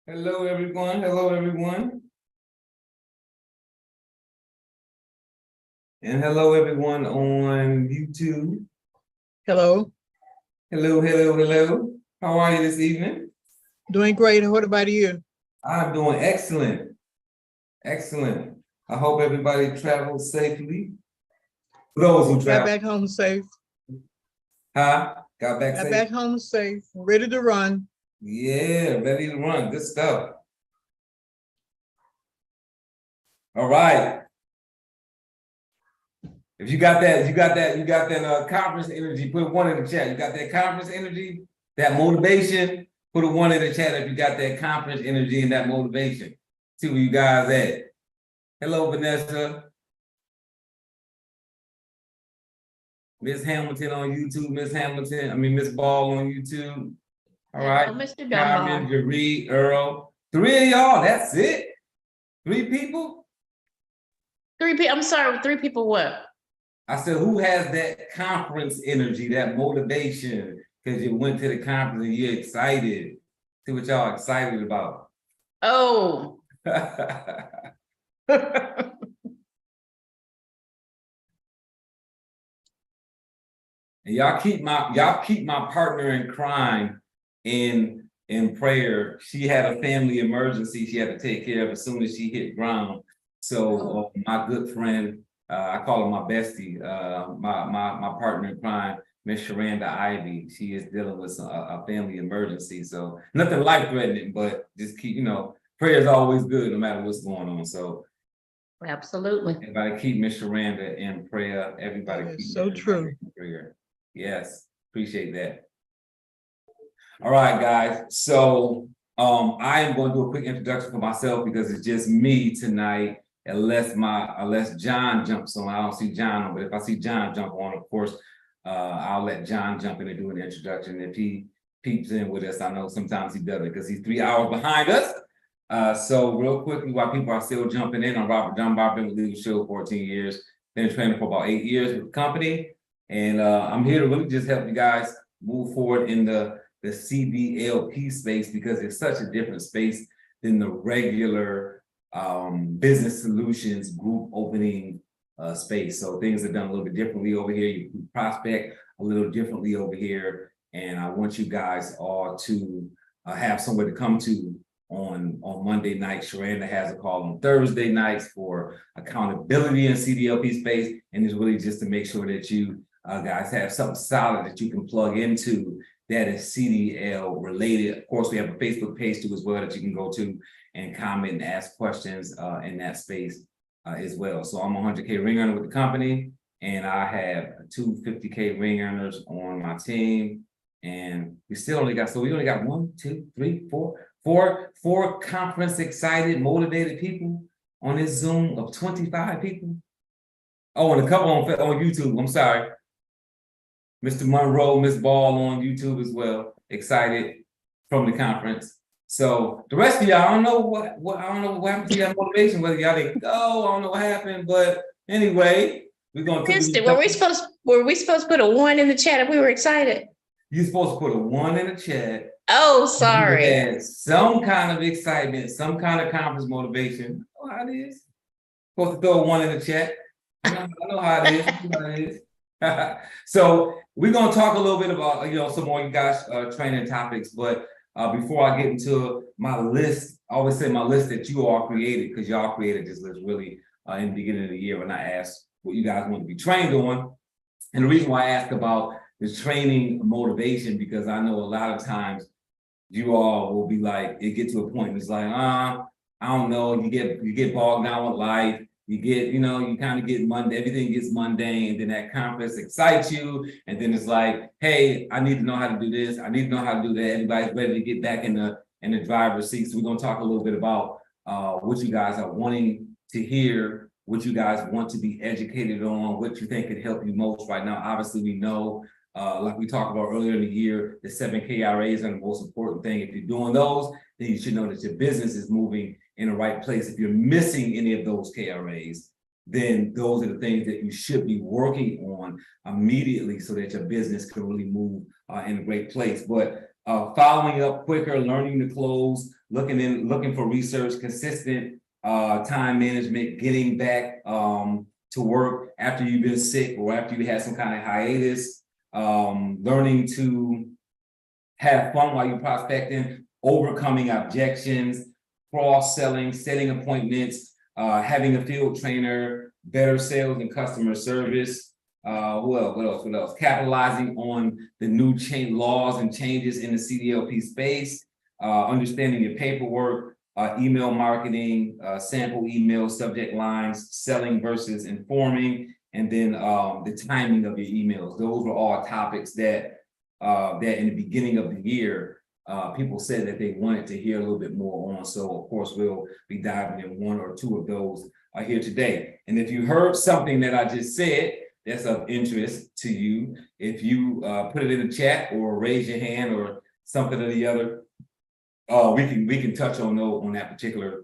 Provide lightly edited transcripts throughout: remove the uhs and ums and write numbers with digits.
Hello, everyone. Hello, everyone. And hello, everyone on YouTube. Hello. Hello, hello, hello. How are you this evening? Doing great. What about you? I'm doing excellent. Excellent. I hope everybody travels safely. For those who Got travel. back home safe. Huh? Got back Got safe? back home safe. Ready to run. Yeah, ready to run. Good stuff. All right. If you got that conference energy, put one in the chat. You got that conference energy, that motivation, put a one in the chat if you got that conference energy and that motivation. See where you guys at. Hello, Vanessa. Miss Hamilton on YouTube, Miss Ball on YouTube. All right. Hello, Mr. Carmen, Dunbar. Jaree, Earl. 3 of y'all, that's it? 3 people? 3 people. I'm sorry, 3 people what? I said, who has that conference energy, that motivation? Because you went to the conference and you're excited. See what y'all excited about. Oh. And y'all keep my partner in crime in prayer. She had a family emergency she had to take care of as soon as she hit ground. So my good friend, I call her my bestie, my partner in crime, Miss Sharanda Ivy. She is dealing with a family emergency. So nothing life-threatening, but just keep, prayer is always good no matter what's going on. So Absolutely. everybody keep Miss Sharanda in prayer. Everybody keep so true. in prayer. Yes, appreciate that. All right, guys. So I am going to do a quick introduction for myself because it's just me tonight, unless John jumps on. I don't see John on, but if I see John jump on, of course, I'll let John jump in and do an introduction. If he peeps in with us, I know sometimes he doesn't because he's 3 hours behind us. So real quickly, while people are still jumping in, I'm Robert Dunbar, been with Leadership 14 years, been training for about 8 years with the company. And I'm here to really just help you guys move forward in the CDLP space because it's such a different space than the regular business solutions group opening space. So things are done a little bit differently over here. You prospect a little differently over here. And I want you guys all to have somewhere to come to on Monday night. Sharanda has a call on Thursday nights for accountability in CDLP space. And it's really just to make sure that you guys have something solid that you can plug into that is CDL related. Of course, we have a Facebook page too as well that you can go to and comment and ask questions in that space as well. So I'm a 100K ring earner with the company, and I have 2 50K ring earners on my team. And we only got 1, 2, 3, 4 conference excited, motivated people on this Zoom of 25 people. Oh, and a couple on YouTube. I'm sorry. Mr. Monroe, Miss Ball on YouTube as well. Excited from the conference. So the rest of y'all, I don't know what happened to your motivation, whether y'all didn't go, I don't know what happened, but anyway, we're gonna Missed it. Were we supposed to put a 1 in the chat if we were excited? You're supposed to put a 1 in the chat. Oh, sorry. And some kind of excitement, some kind of conference motivation. I know how it is. Supposed to throw a 1 in the chat. I know how it is. I know how it is. So we're going to talk a little bit about, some more you guys training topics. But before I get into my list, I always say my list that you all created, because y'all created this list really in the beginning of the year when I asked what you guys want to be trained on. And the reason why I asked about the training motivation, because I know a lot of times you all will be like, it get to a point and it's like, I don't know, you get bogged down with life. You get, you kind of get everything gets mundane, and then that conference excites you. And then it's like, hey, I need to know how to do this. I need to know how to do that. Everybody's ready to get back in the driver's seat. So we're going to talk a little bit about what you guys are wanting to hear, what you guys want to be educated on, what you think could help you most right now. Obviously, we know, like we talked about earlier in the year, the 7 KRAs are the most important thing. If you're doing those, then you should know that your business is moving in the right place. If you're missing any of those KRAs, then those are the things that you should be working on immediately so that your business can really move in a great place. But following up quicker, learning to close looking for research, consistent time management, getting back to work after you've been sick or after you had some kind of hiatus, learning to have fun while you're prospecting, overcoming objections, cross-selling, setting appointments, having a field trainer, better sales and customer service. What else? Capitalizing on the new laws and changes in the CDLP space, understanding your paperwork, email marketing, sample emails, subject lines, selling versus informing, and then the timing of your emails. Those were all topics that in the beginning of the year, people said that they wanted to hear a little bit more on. So of course, we'll be diving in one or two of those here today. And if you heard something that I just said that's of interest to you, if you put it in the chat or raise your hand or something or the other, we can touch on that particular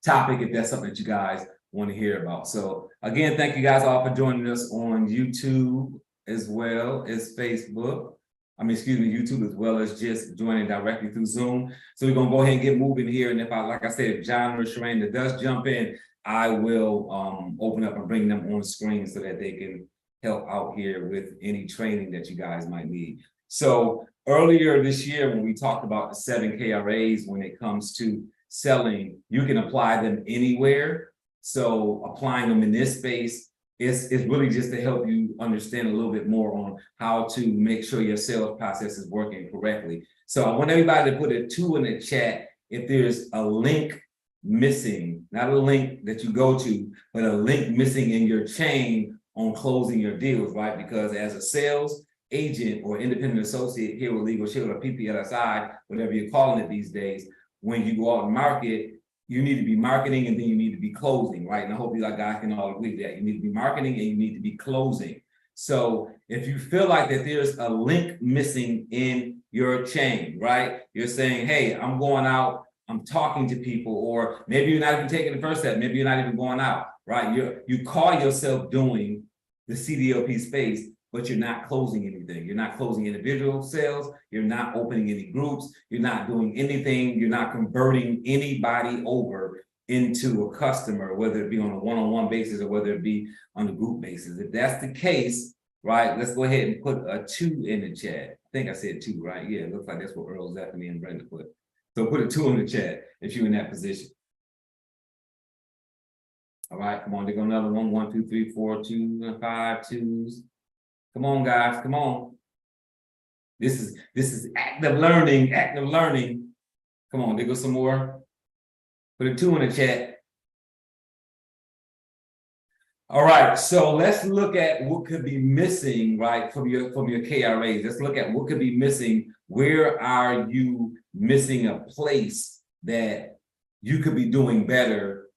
topic if that's something that you guys want to hear about. So again, thank you guys all for joining us on YouTube as well as Facebook. YouTube as well as just joining directly through Zoom. So we're gonna go ahead and get moving here. And like I said, if John or Sharanda does jump in, I will open up and bring them on screen so that they can help out here with any training that you guys might need. So earlier this year, when we talked about the 7 KRAs, when it comes to selling, you can apply them anywhere. So applying them in this space is really just to help you understand a little bit more on how to make sure your sales process is working correctly. So I want everybody to put a 2 in the chat if there's a link missing, not a link that you go to, but a link missing in your chain on closing your deals, right? Because as a sales agent or independent associate here with Legal Shield or PPLSI, whatever you're calling it these days, when you go out and market, you need to be marketing and then you need to be closing, right? And I hope you guys can all agree that you need to be marketing and you need to be closing. So if you feel like that there's a link missing in your chain, right? You're saying, hey, I'm going out, I'm talking to people, or maybe you're not even taking the first step, maybe you're not even going out, right? You call yourself doing the CDLP space, but you're not closing anything. You're not closing individual sales. You're not opening any groups. You're not doing anything. You're not converting anybody over into a customer, whether it be on a one-on-one basis or whether it be on a group basis. If that's the case, right, let's go ahead and put a 2 in the chat. I think I said 2, right? Yeah, it looks like that's what Earl, Zephanie, and Brenda put. So put a 2 in the chat if you're in that position. All right, come on, there go another one. 1, 2, 3, 4, 2, 5 2s. Come on, guys, come on. This is active learning, active learning. Come on, there goes some more. Put a 2 in the chat. All right, so let's look at what could be missing, right, from your KRAs. Let's look at what could be missing. Where are you missing a place that you could be doing better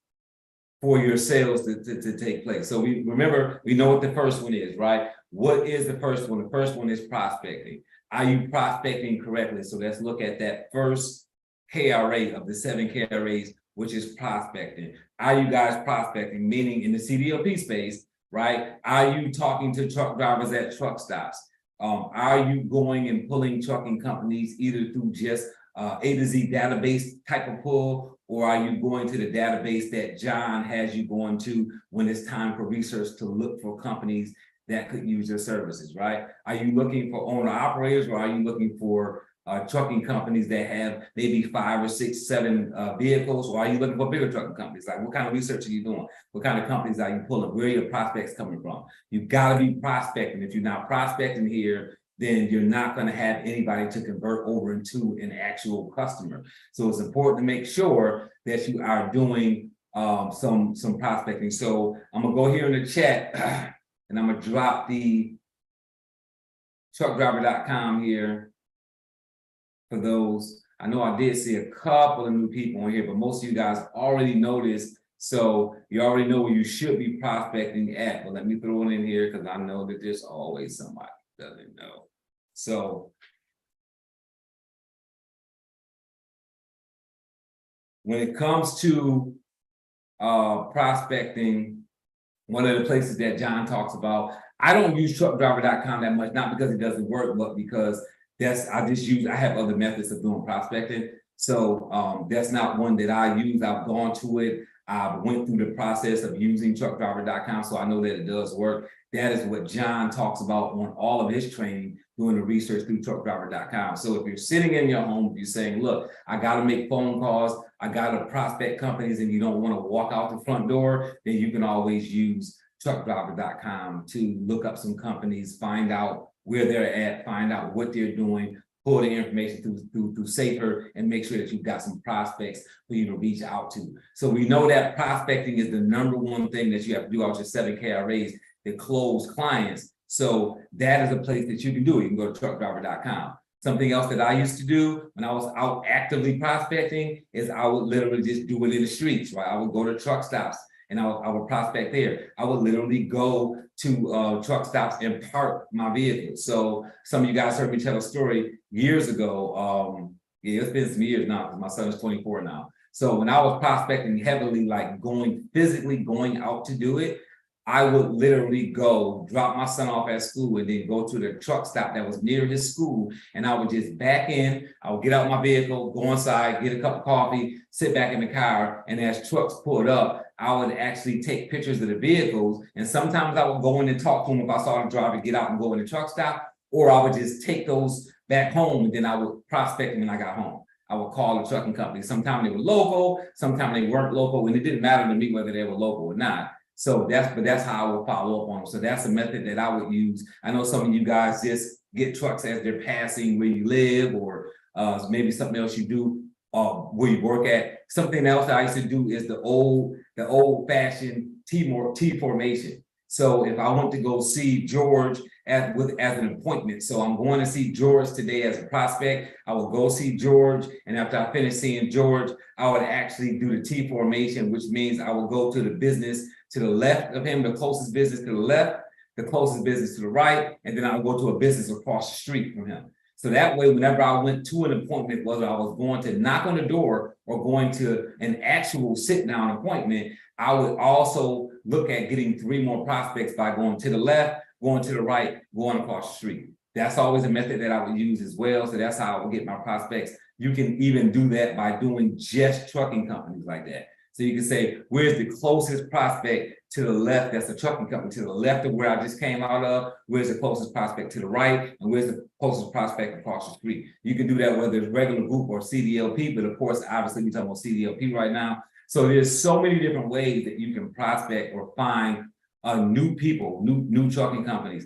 for your sales to take place? So we know what the first one is, right? What is the first one? The first one is prospecting. Are you prospecting correctly? So let's look at that first KRA of the 7 KRAs, which is prospecting. Are you guys prospecting? Meaning in the CDLP space, right? Are you talking to truck drivers at truck stops? Are you going and pulling trucking companies either through just A to Z database type of pull, or are you going to the database that John has you going to when it's time for research to look for companies that could use your services, right? Are you looking for owner operators, or are you looking for trucking companies that have maybe 5 or 6, 7 vehicles, or are you looking for bigger trucking companies? Like, what kind of research are you doing? What kind of companies are you pulling? Where are your prospects coming from? You've got to be prospecting. If you're not prospecting here, then you're not going to have anybody to convert over into an actual customer. So it's important to make sure that you are doing some prospecting. So I'm gonna go here in the chat and I'm gonna drop the truckdriver.com here for those. I know I did see a couple of new people on here, but most of you guys already know this. So you already know where you should be prospecting at. But let me throw it in here because I know that there's always somebody who doesn't know. So when it comes to prospecting, one of the places that John talks about, I don't use truckdriver.com that much, not because it doesn't work, but because I have other methods of doing prospecting. So that's not one that I use. I've gone to it. I went through the process of using truckdriver.com, so I know that it does work. That is what John talks about on all of his training, doing the research through truckdriver.com. So if you're sitting in your home, you're saying, look, I got to make phone calls, I got to prospect companies, and you don't want to walk out the front door, then you can always use truckdriver.com to look up some companies, find out where they're at, find out what they're doing, pull the information through Safer, and make sure that you've got some prospects for you to reach out to. So we know that prospecting is the #1 thing that you have to do out your 7 KRAs to close clients. So that is a place that you can do it. You can go to truckdriver.com. Something else that I used to do when I was out actively prospecting is I would literally just do it in the streets, right? I would go to truck stops and I would prospect there. I would literally go to truck stops and park my vehicle. So some of you guys heard me tell a story years ago. Yeah, it's been some years now because my son is 24 now. So when I was prospecting heavily, like physically going out to do it, I would literally go drop my son off at school and then go to the truck stop that was near his school. And I would just back in, I would get out my vehicle, go inside, get a cup of coffee, sit back in the car. And as trucks pulled up, I would actually take pictures of the vehicles. And sometimes I would go in and talk to them if I saw the driver get out and go in the truck stop, or I would just take those back home and then I would prospect them when I got home. I would call the trucking company. Sometimes they were local, sometimes they weren't local, and it didn't matter to me whether they were local or not. So that's how I would follow up on them. So that's a method that I would use. I know some of you guys just get trucks as they're passing where you live, or maybe something else you do where you work at. Something else that I used to do is the old fashioned T formation. So if I want to go see George as an appointment, so I'm going to see George today as a prospect, I will go see George, and after I finish seeing George, I would actually do the T formation, which means I will go to the business to the left of him, the closest business to the left, the closest business to the right, and then I'll go to a business across the street from him. So that way, whenever I went to an appointment, whether I was going to knock on the door or going to an actual sit-down appointment, I would also look at getting 3 more prospects by going to the left, going to the right, going across the street. That's always a method that I would use as well. So that's how I would get my prospects. You can even do that by doing just trucking companies like that. So you can say, where's the closest prospect to the left? That's a trucking company to the left of where I just came out of. Where's the closest prospect to the right? And where's the closest prospect across the street? You can do that whether it's regular group or CDLP, but of course, obviously we're talking about CDLP right now. So there's so many different ways that you can prospect or find new people, new trucking companies.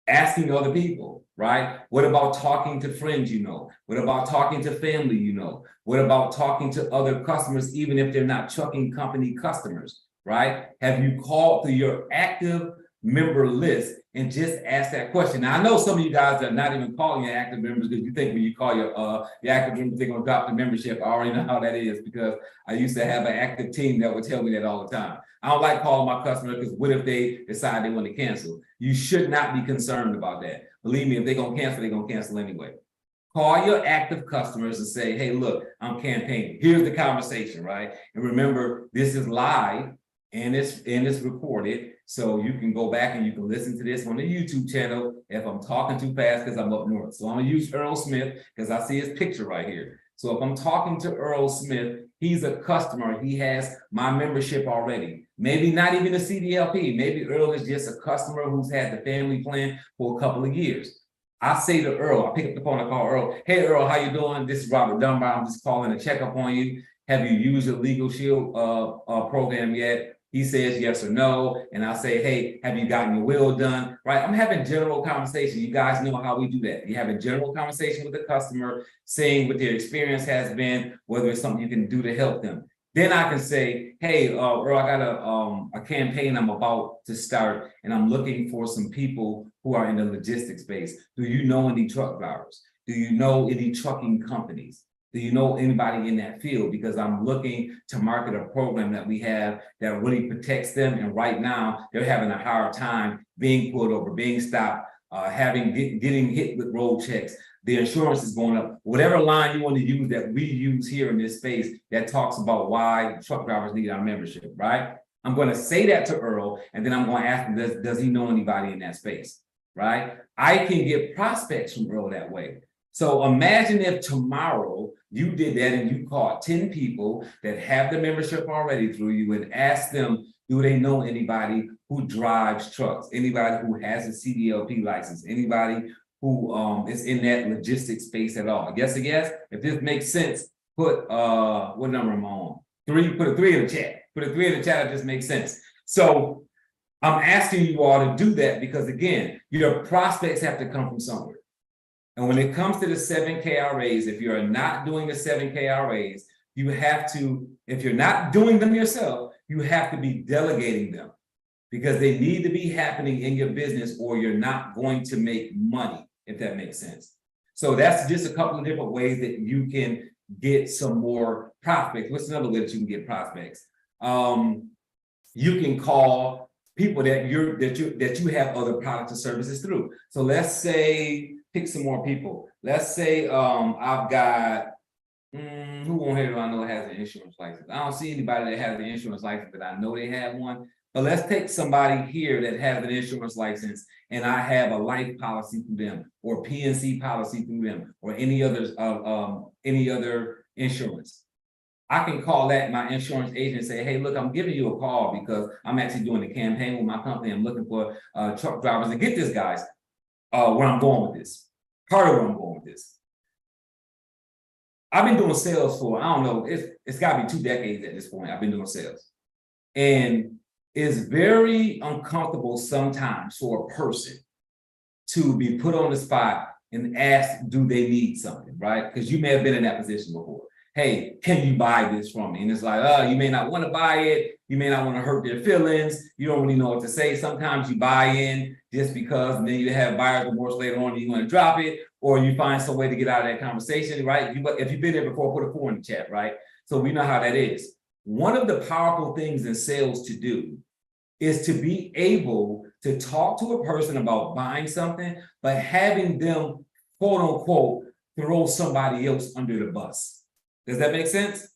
Asking other people, right? What about talking to friends you know? What about talking to family you know? What about talking to other customers, even if they're not trucking company customers, right? Have you called through your active member list and just ask that question? Now, I know some of you guys are not even calling your active members because you think when you call your active members, they're going to drop the membership. I already know how that is because I used to have an active team that would tell me that all the time. I don't like calling my customer because what if they decide they want to cancel? You should not be concerned about that. Believe me, if they're going to cancel, they're going to cancel anyway. Call your active customers and say, hey, look, I'm campaigning. Here's the conversation, right? And remember, this is live and it's recorded. So you can go back and you can listen to this on the YouTube channel if I'm talking too fast because I'm up north. So I'm gonna use Earl Smith because I see his picture right here. So if I'm talking to Earl Smith, he's a customer. He has my membership already. Maybe not even a CDLP. Maybe Earl is just a customer who's had the family plan for a couple of years. I say to Earl, I pick up the phone, I call Earl. Hey, Earl, how you doing? This is Robert Dunbar. I'm just calling to check up on you. Have you used your Legal Shield program yet? He says yes or no. And I say, hey, have you gotten your will done? Right? I'm having general conversation. You guys know how we do that. You have a general conversation with the customer, saying what their experience has been, whether it's something you can do to help them. Then I can say, hey, Earl, I got a campaign I'm about to start, and I'm looking for some people who are in the logistics space. Do you know any truck drivers? Do you know any trucking companies? Do you know anybody in that field? Because I'm looking to market a program that we have that really protects them. And right now, they're having a hard time being pulled over, being stopped, getting hit with road checks. The insurance is going up. Whatever line you want to use that we use here in this space that talks about why truck drivers need our membership, right? I'm going to say that to Earl, and then I'm going to ask him, does he know anybody in that space, right? I can get prospects from Earl that way. So imagine if tomorrow you did that and you called 10 people that have the membership already through you and asked them, do they know anybody who drives trucks? Anybody who has a CDLP license? Anybody who is in that logistics space at all? Guess a guess. If this makes sense, put what number am I on? 3, put a 3 in the chat. Put a 3 in the chat, it just makes sense. So I'm asking you all to do that because again, your prospects have to come from somewhere. And when it comes to the 7 KRAs, if you're not doing the 7 KRAs, you have to, if you're not doing them yourself, you have to be delegating them because they need to be happening in your business or you're not going to make money, if that makes sense. So that's just a couple of different ways that you can get some more prospects. What's another way that you can get prospects? You can call people that you have other products or services through. So let's say, pick some more people. Let's say I've got who on here do I know has an insurance license? I don't see anybody that has an insurance license, but I know they have one. But let's take somebody here that has an insurance license and I have a life policy through them or PNC policy through them or any other insurance. I can call that my insurance agent and say, hey, look, I'm giving you a call because I'm actually doing a campaign with my company. I'm looking for truck drivers. And get this, guys, where I'm going with this. Part of where I'm going with this. I've been doing sales for, I don't know, it's got to be 2 decades at this point. I've been doing sales. And it's very uncomfortable sometimes for a person to be put on the spot and ask, do they need something, right? Because you may have been in that position before. Hey, can you buy this from me? And it's like, oh, you may not want to buy it. You may not want to hurt their feelings. You don't really know what to say. Sometimes you buy in just because, and then you have buyer's remorse later on and you want to drop it, or you find some way to get out of that conversation, right? If you've been there before, put a 4 in the chat, right? So we know how that is. One of the powerful things in sales to do is to be able to talk to a person about buying something, but having them, quote unquote, throw somebody else under the bus. Does that make sense?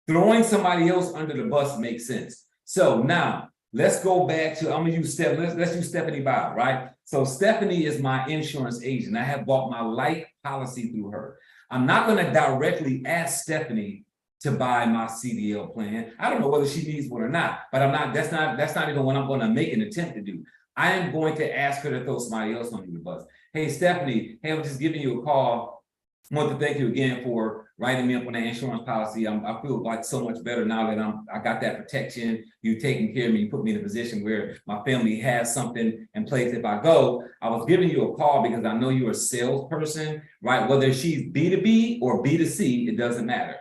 Throwing somebody else under the bus makes sense. So now let's go back to, I'm gonna use let's use Stephanie Bob, right? So Stephanie is my insurance agent. I have bought my life policy through her. I'm not gonna directly ask Stephanie to buy my CDL plan. I don't know whether she needs one or not, but that's not even what I'm gonna make an attempt to do. I am going to ask her to throw somebody else under the bus. Hey, Stephanie, hey, I'm just giving you a call. I want to thank you again for writing me up on the insurance policy. I feel like so much better now that I got that protection. You taking care of me. You put me in a position where my family has something in place if I go. I was giving you a call because I know you're a salesperson, right? Whether she's B2B or B2C, it doesn't matter.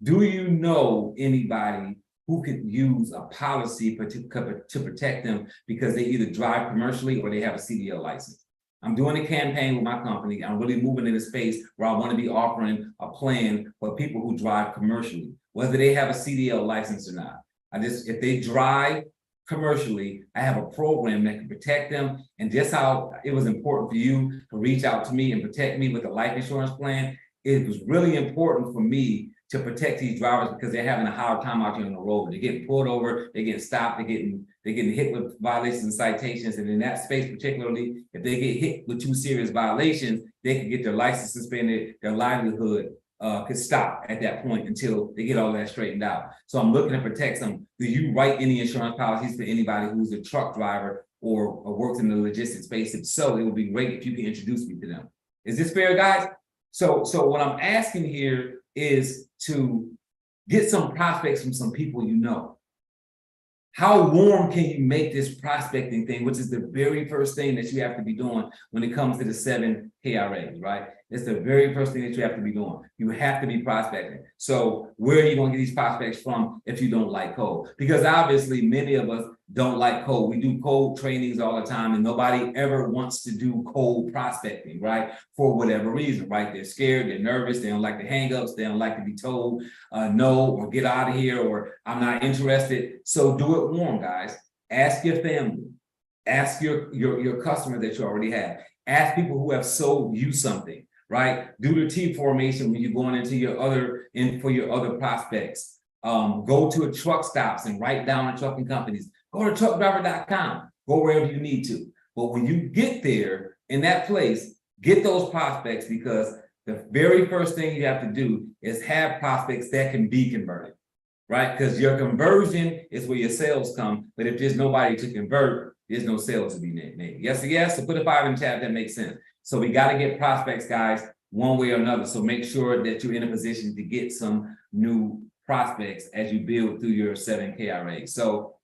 Do you know anybody who could use a policy to protect them because they either drive commercially or they have a CDL license? I'm doing a campaign with my company. I'm really moving in a space where I want to be offering a plan for people who drive commercially, whether they have a CDL license or not. If they drive commercially, I have a program that can protect them. And just how it was important for you to reach out to me and protect me with a life insurance plan, it was really important for me to protect these drivers because they're having a hard time out here on the road. They're getting pulled over, they're getting stopped, they're getting hit with violations and citations. And in that space, particularly, if they get hit with 2 serious violations, they can get their license suspended, their livelihood could stop at that point until they get all that straightened out. So I'm looking to protect them. Do you write any insurance policies for anybody who's a truck driver or works in the logistics space? If so, it would be great if you can introduce me to them. Is this fair, guys? So what I'm asking here is to get some prospects from some people you know. How warm can you make this prospecting thing, which is the very first thing that you have to be doing when it comes to the 7 KRAs, right? It's the very first thing that you have to be doing. You have to be prospecting. So where are you going to get these prospects from if you don't like cold? Because obviously many of us don't like cold. We do cold trainings all the time and nobody ever wants to do cold prospecting, right? For whatever reason, right? They're scared, they're nervous, they don't like the hangups, they don't like to be told no or get out of here or I'm not interested. So do it warm, guys. Ask your family, ask your customer that you already have, ask people who have sold you something, right? Do the T formation when you're going into for your other prospects. Go to a truck stops and write down the trucking companies. Go to truckdriver.com. Go wherever you need to. But when you get there in that place, Get those prospects, because the very first thing you have to do is have prospects that can be converted, right? Because your conversion is where your sales come. But if there's nobody to convert, there's no sales to be made. Yes or yes? So put a 5 in the chat, that makes sense. So we got to get prospects, guys, one way or another. So make sure that you're in a position to get some new prospects as you build through your 7 KRAs. So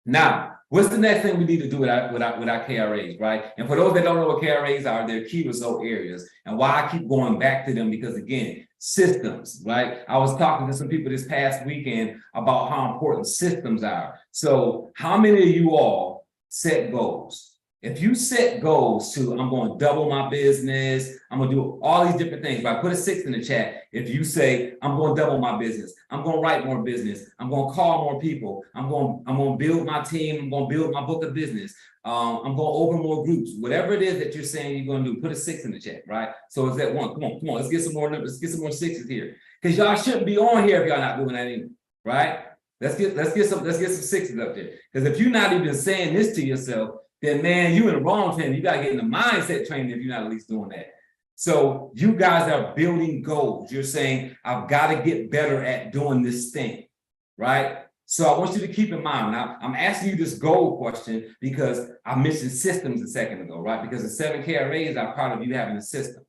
now, what's the next thing we need to do with our KRAs, right? And for those that don't know what KRAs are, they're key result areas. And why I keep going back to them, because again, systems, right? I was talking to some people this past weekend about how important systems are. So how many of you all set goals? If you set goals to, I'm going to double my business, I'm going to do all these different things. If I put a 6 in the chat, if you say, I'm going to double my business, I'm going to write more business, I'm going to call more people, I'm going to build my team, I'm going to build my book of business, I'm going to open more groups, whatever it is that you're saying you're going to do, put a 6 in the chat, right? So it's that one. Come on, let's get some more numbers, let's get some more 6s here. Because y'all shouldn't be on here if y'all not doing that anymore, right? Let's get some 6s up there. Because if you're not even saying this to yourself, then man, you in the wrong training. You got to get in the mindset training if you're not at least doing that. So you guys are building goals. You're saying, I've got to get better at doing this thing, right? So I want you to keep in mind, now I'm asking you this goal question because I mentioned systems a second ago, right? Because the 7 KRAs are part of you having a system.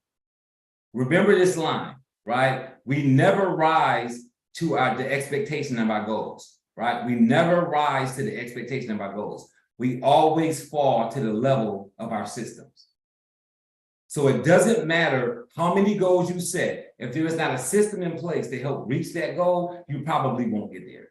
Remember this line, right? We never rise to the expectation of our goals, right? We never rise to the expectation of our goals. We always fall to the level of our systems. So it doesn't matter how many goals you set. If there is not a system in place to help reach that goal, you probably won't get there,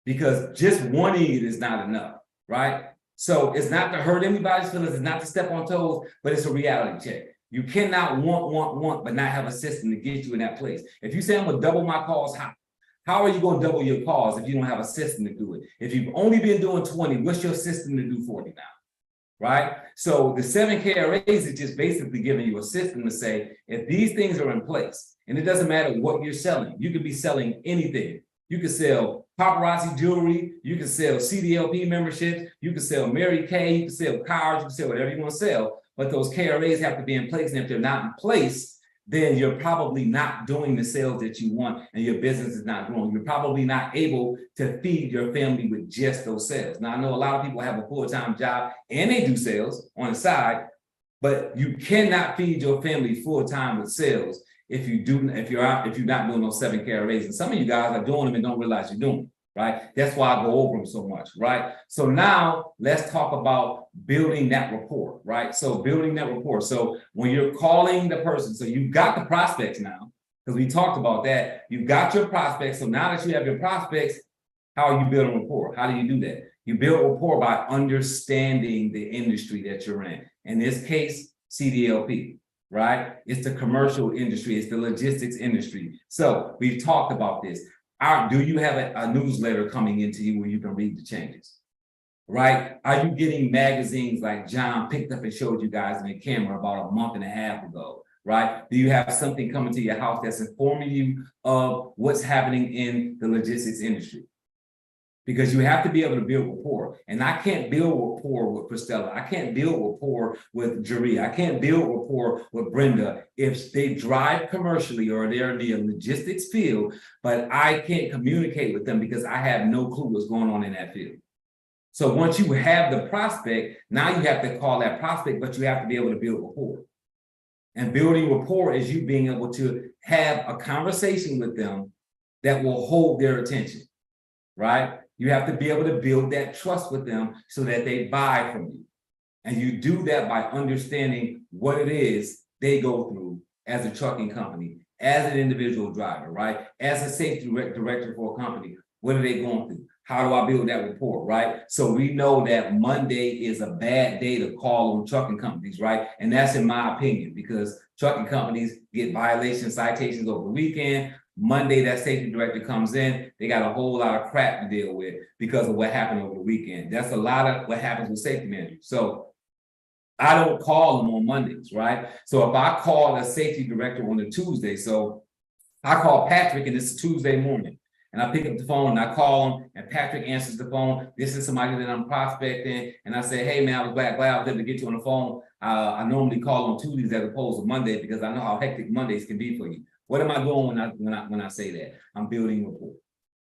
because just wanting it is not enough, right? So it's not to hurt anybody's feelings, it's not to step on toes, but it's a reality check. You cannot want, but not have a system to get you in that place. If you say, I'm going to double my calls, how are you going to double your calls if you don't have a system to do it? If you've only been doing 20, what's your system to do 40 now? Right? So the 7 KRAs is just basically giving you a system to say, if these things are in place, and it doesn't matter what you're selling, you could be selling anything. You could sell paparazzi jewelry, you can sell CDLP memberships, you can sell Mary Kay, you can sell cars, you can sell whatever you want to sell, but those KRAs have to be in place, and if they're not in place, then you're probably not doing the sales that you want and your business is not growing. You're probably not able to feed your family with just those sales. Now, I know a lot of people have a full-time job and they do sales on the side, but you cannot feed your family full-time with sales if you're not doing those 7 KRAs. And some of you guys are doing them and don't realize you're doing them, right? That's why I go over them so much, right? So now let's talk about building that rapport, right? So building that rapport. So when you're calling the person, so you've got the prospects now, because we talked about that. You've got your prospects. So now that you have your prospects, how are you building rapport? How do you do that? You build rapport by understanding the industry that you're in. In this case, CDLP, right? It's the commercial industry. It's the logistics industry. So we've talked about this. Do you have a newsletter coming into you where you can read the changes, right? Are you getting magazines like John picked up and showed you guys in the camera about a month and a half ago, right? Do you have something coming to your house that's informing you of what's happening in the logistics industry? Because you have to be able to build rapport. And I can't build rapport with Christella. I can't build rapport with Jeree. I can't build rapport with Brenda if they drive commercially or they're in the logistics field, but I can't communicate with them because I have no clue what's going on in that field. So once you have the prospect, now you have to call that prospect, but you have to be able to build rapport. And building rapport is you being able to have a conversation with them that will hold their attention, right? You have to be able to build that trust with them so that they buy from you. And you do that by understanding what it is they go through as a trucking company, as an individual driver, right? As a safety director for a company, what are they going through? How do I build that rapport, right? So we know that Monday is a bad day to call on trucking companies, right? And that's in my opinion, because trucking companies get violation citations over the weekend. Monday, that safety director comes in, they got a whole lot of crap to deal with because of what happened over the weekend. That's a lot of what happens with safety managers. So I don't call them on Mondays, right? So if I call a safety director on a Tuesday, so I call Patrick and it's Tuesday morning, and I pick up the phone and I call him and Patrick answers the phone. This is somebody that I'm prospecting. And I say, hey man, I was glad I was able to get you on the phone. I normally call on Tuesdays as opposed to Monday because I know how hectic Mondays can be for you. What am I doing when I say that? I'm building rapport.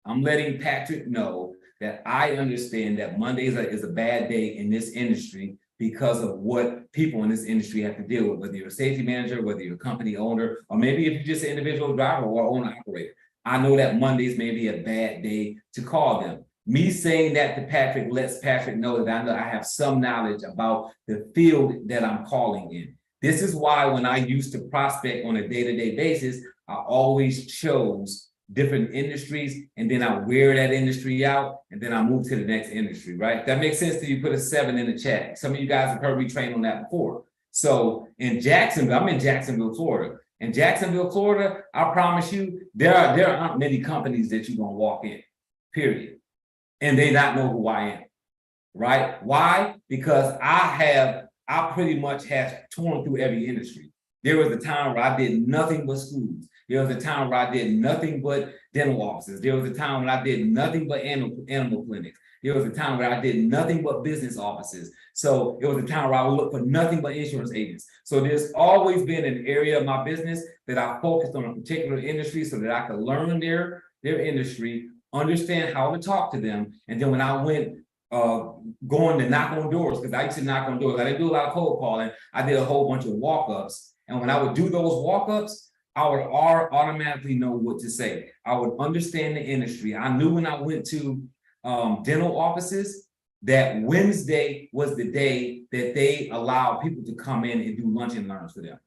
I'm letting Patrick know that I understand that Mondays is a bad day in this industry because of what people in this industry have to deal with, whether you're a safety manager, whether you're a company owner, or maybe if you're just an individual driver or owner operator. I know that Mondays may be a bad day to call them. Me saying that to Patrick lets Patrick know that I know I have some knowledge about the field that I'm calling in. This is why when I used to prospect on a day-to-day basis, I always chose different industries, and then I wear that industry out, and then I move to the next industry, right? That makes sense to you. Put a 7 in the chat. Some of you guys have heard me train on that before. So in Jacksonville, I'm in Jacksonville, Florida. In Jacksonville, Florida, I promise you, there aren't many companies that you're gonna walk in, period. And they not know who I am, right? Why? Because I pretty much have torn through every industry. There was a time where I did nothing but schools. There was a time where I did nothing but dental offices. There was a time when I did nothing but animal clinics. There was a time where I did nothing but business offices. So it was a time where I would look for nothing but insurance agents. So there's always been an area of my business that I focused on a particular industry so that I could learn their industry, understand how to talk to them. And then when I went going to knock on doors, because I used to knock on doors, I didn't do a lot of cold calling. I did a whole bunch of walk-ups. And when I would do those walk-ups, I would automatically know what to say. I would understand the industry. I knew when I went to dental offices that Wednesday was the day that they allowed people to come in and do lunch and learns for them.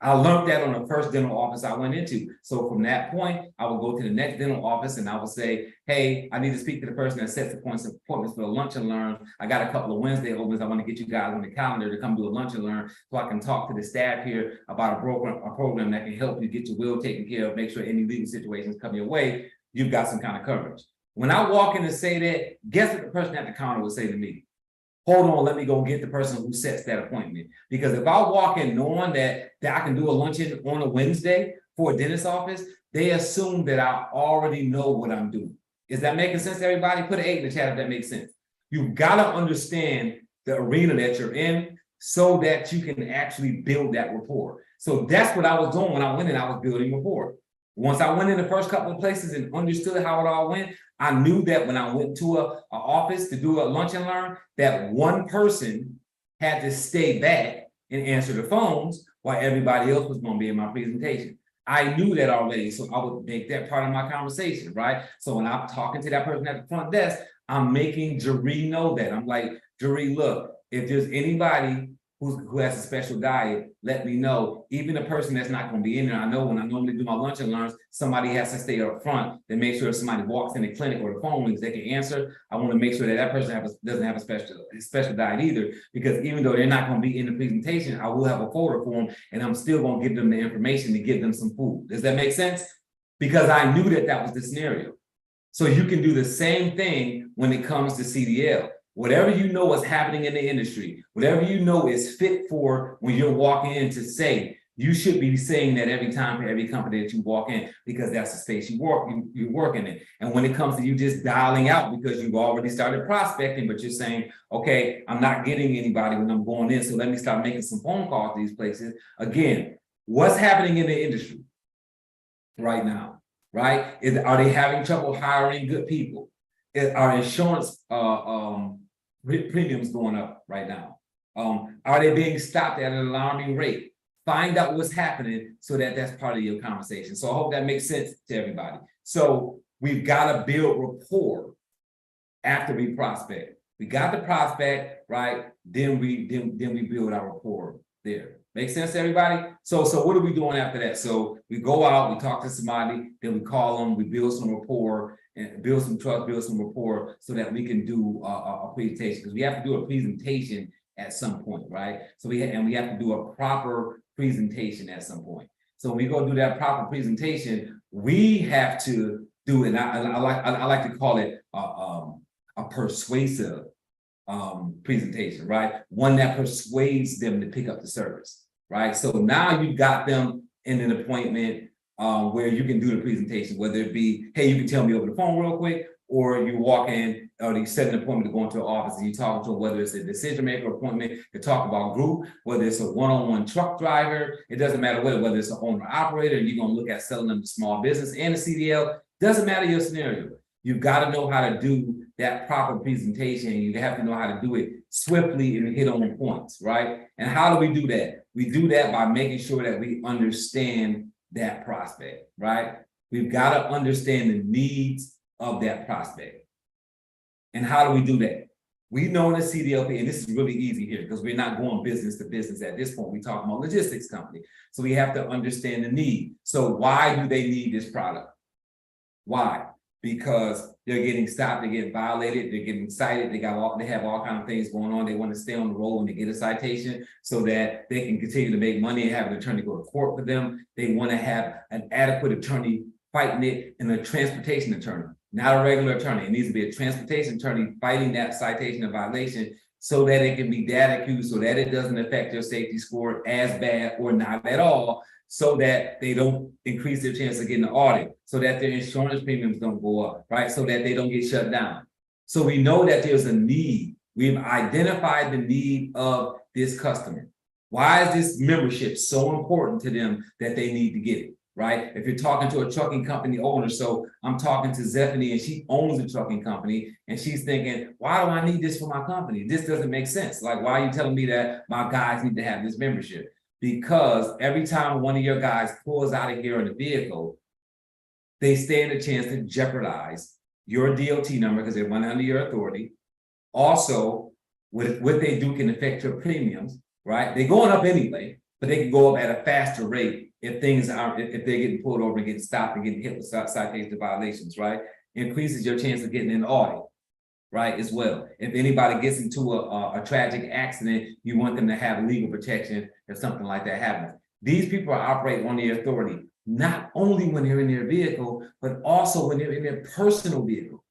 I learned that on the first dental office I went into. So from that point, I would go to the next dental office and I would say, hey, I need to speak to the person that sets the appointments for the lunch and learn. I got a couple of Wednesday opens. I want to get you guys on the calendar to come do a lunch and learn so I can talk to the staff here about a program that can help you get your will taken care of, make sure any legal situations come your way, you've got some kind of coverage. When I walk in and say that, guess what the person at the counter would say to me? Hold on, let me go get the person who sets that appointment. Because if I walk in knowing that I can do a luncheon on a Wednesday for a dentist office, they assume that I already know what I'm doing. Is that making sense to everybody? Put an 8 in the chat if that makes sense. You've got to understand the arena that you're in so that you can actually build that rapport. So that's what I was doing when I went in, I was building rapport. Once I went in the first couple of places and understood how it all went, I knew that when I went to a office to do a lunch and learn, that one person had to stay back and answer the phones while everybody else was going to be in my presentation. I knew that already, so I would make that part of my conversation, right? So when I'm talking to that person at the front desk, I'm making Jaree know that. I'm like, Jaree, look, if there's anybody who has a special diet, let me know. Even a person that's not going to be in there. I know when I normally do my lunch and learns, somebody has to stay up front to make sure if somebody walks in the clinic or the phone rings, they can answer. I want to make sure that that person doesn't have a special diet either, because even though they're not going to be in the presentation, I will have a folder for them, and I'm still going to give them the information to give them some food. Does that make sense? Because I knew that that was the scenario. So you can do the same thing when it comes to CDL. Whatever you know is happening in the industry, whatever you know is fit for when you're walking in to say, you should be saying that every time for every company that you walk in, because that's the space you work in it. And when it comes to you just dialing out because you've already started prospecting, but you're saying, okay, I'm not getting anybody when I'm going in, so let me start making some phone calls to these places. Again, what's happening in the industry right now, right? Are they having trouble hiring good people? Are insurance premiums going up right now? Are they being stopped at an alarming rate? Find out what's happening so that that's part of your conversation. So I hope that makes sense to everybody. So we've got to build rapport after we prospect. We got the prospect, right? Then we build our rapport there. Make sense to everybody? So what are we doing after that? So we go out, we talk to somebody, then we call them, we build some rapport, and build some trust, build some rapport so that we can do a presentation, because we have to do a presentation at some point, right? So we have to do a proper presentation at some point. So when we go do that proper presentation, we have to do, and I like to call it a persuasive presentation, right? One that persuades them to pick up the service, right? So now you've got them in an appointment where you can do the presentation, whether it be, hey, you can tell me over the phone real quick, or you walk in, or you set an appointment to go into an office and you talk to them, whether it's a decision maker appointment to talk about group, whether it's a one-on-one truck driver, it doesn't matter whether it's an owner operator, and you're gonna look at selling them to small business and a CDL, doesn't matter your scenario. You've got to know how to do that proper presentation. You have to know how to do it swiftly and hit on points, right? And how do we do that? We do that by making sure that we understand that prospect, right? We've got to understand the needs of that prospect. And how do we do that? We know in the CDLP, and this is really easy here because we're not going business to business at this point. We're talking about logistics company. So we have to understand the need. So why do they need this product? Why? Because they're getting stopped, they're getting violated, they're getting cited, they have all kinds of things going on. They want to stay on the road when they get a citation so that they can continue to make money and have an attorney go to court for them. They want to have an adequate attorney fighting it, and a transportation attorney, not a regular attorney. It needs to be a transportation attorney fighting that citation or violation so that it can be data queued, so that it doesn't affect your safety score as bad or not at all, so that they don't increase their chance of getting an audit, so that their insurance premiums don't go up, right? So that they don't get shut down. So we know that there's a need. We've identified the need of this customer. Why is this membership so important to them that they need to get it, right? If you're talking to a trucking company owner, so I'm talking to Zephanie and she owns a trucking company and she's thinking, why do I need this for my company? This doesn't make sense. Like, why are you telling me that my guys need to have this membership? Because every time one of your guys pulls out of here in a vehicle, they stand a chance to jeopardize your DOT number because they're running under your authority. Also, what they do can affect your premiums, right? They're going up anyway, but they can go up at a faster rate if if they're getting pulled over and getting stopped and getting hit with citation violations, right? Increases your chance of getting an audit, right, as well. If anybody gets into a tragic accident, you want them to have legal protection if something like that happens. These people are operating on their authority, not only when they're in their vehicle, but also when they're in their personal vehicle.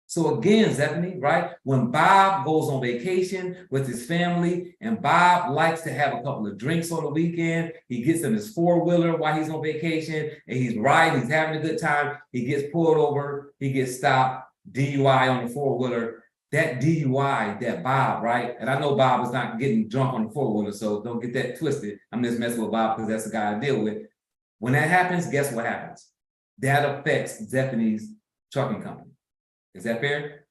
So again, Zephanie, right, when Bob goes on vacation with his family and Bob likes to have a couple of drinks on the weekend, he gets in his four-wheeler while he's on vacation and he's riding, he's having a good time, he gets pulled over, he gets stopped, DUI on the four-wheeler. That DUI, that Bob, right? And I know Bob is not getting drunk on the four-wheeler, so don't get that twisted. I'm just messing with Bob because that's the guy I deal with. When that happens, guess what happens? That affects Zephanie's trucking company. Is that fair?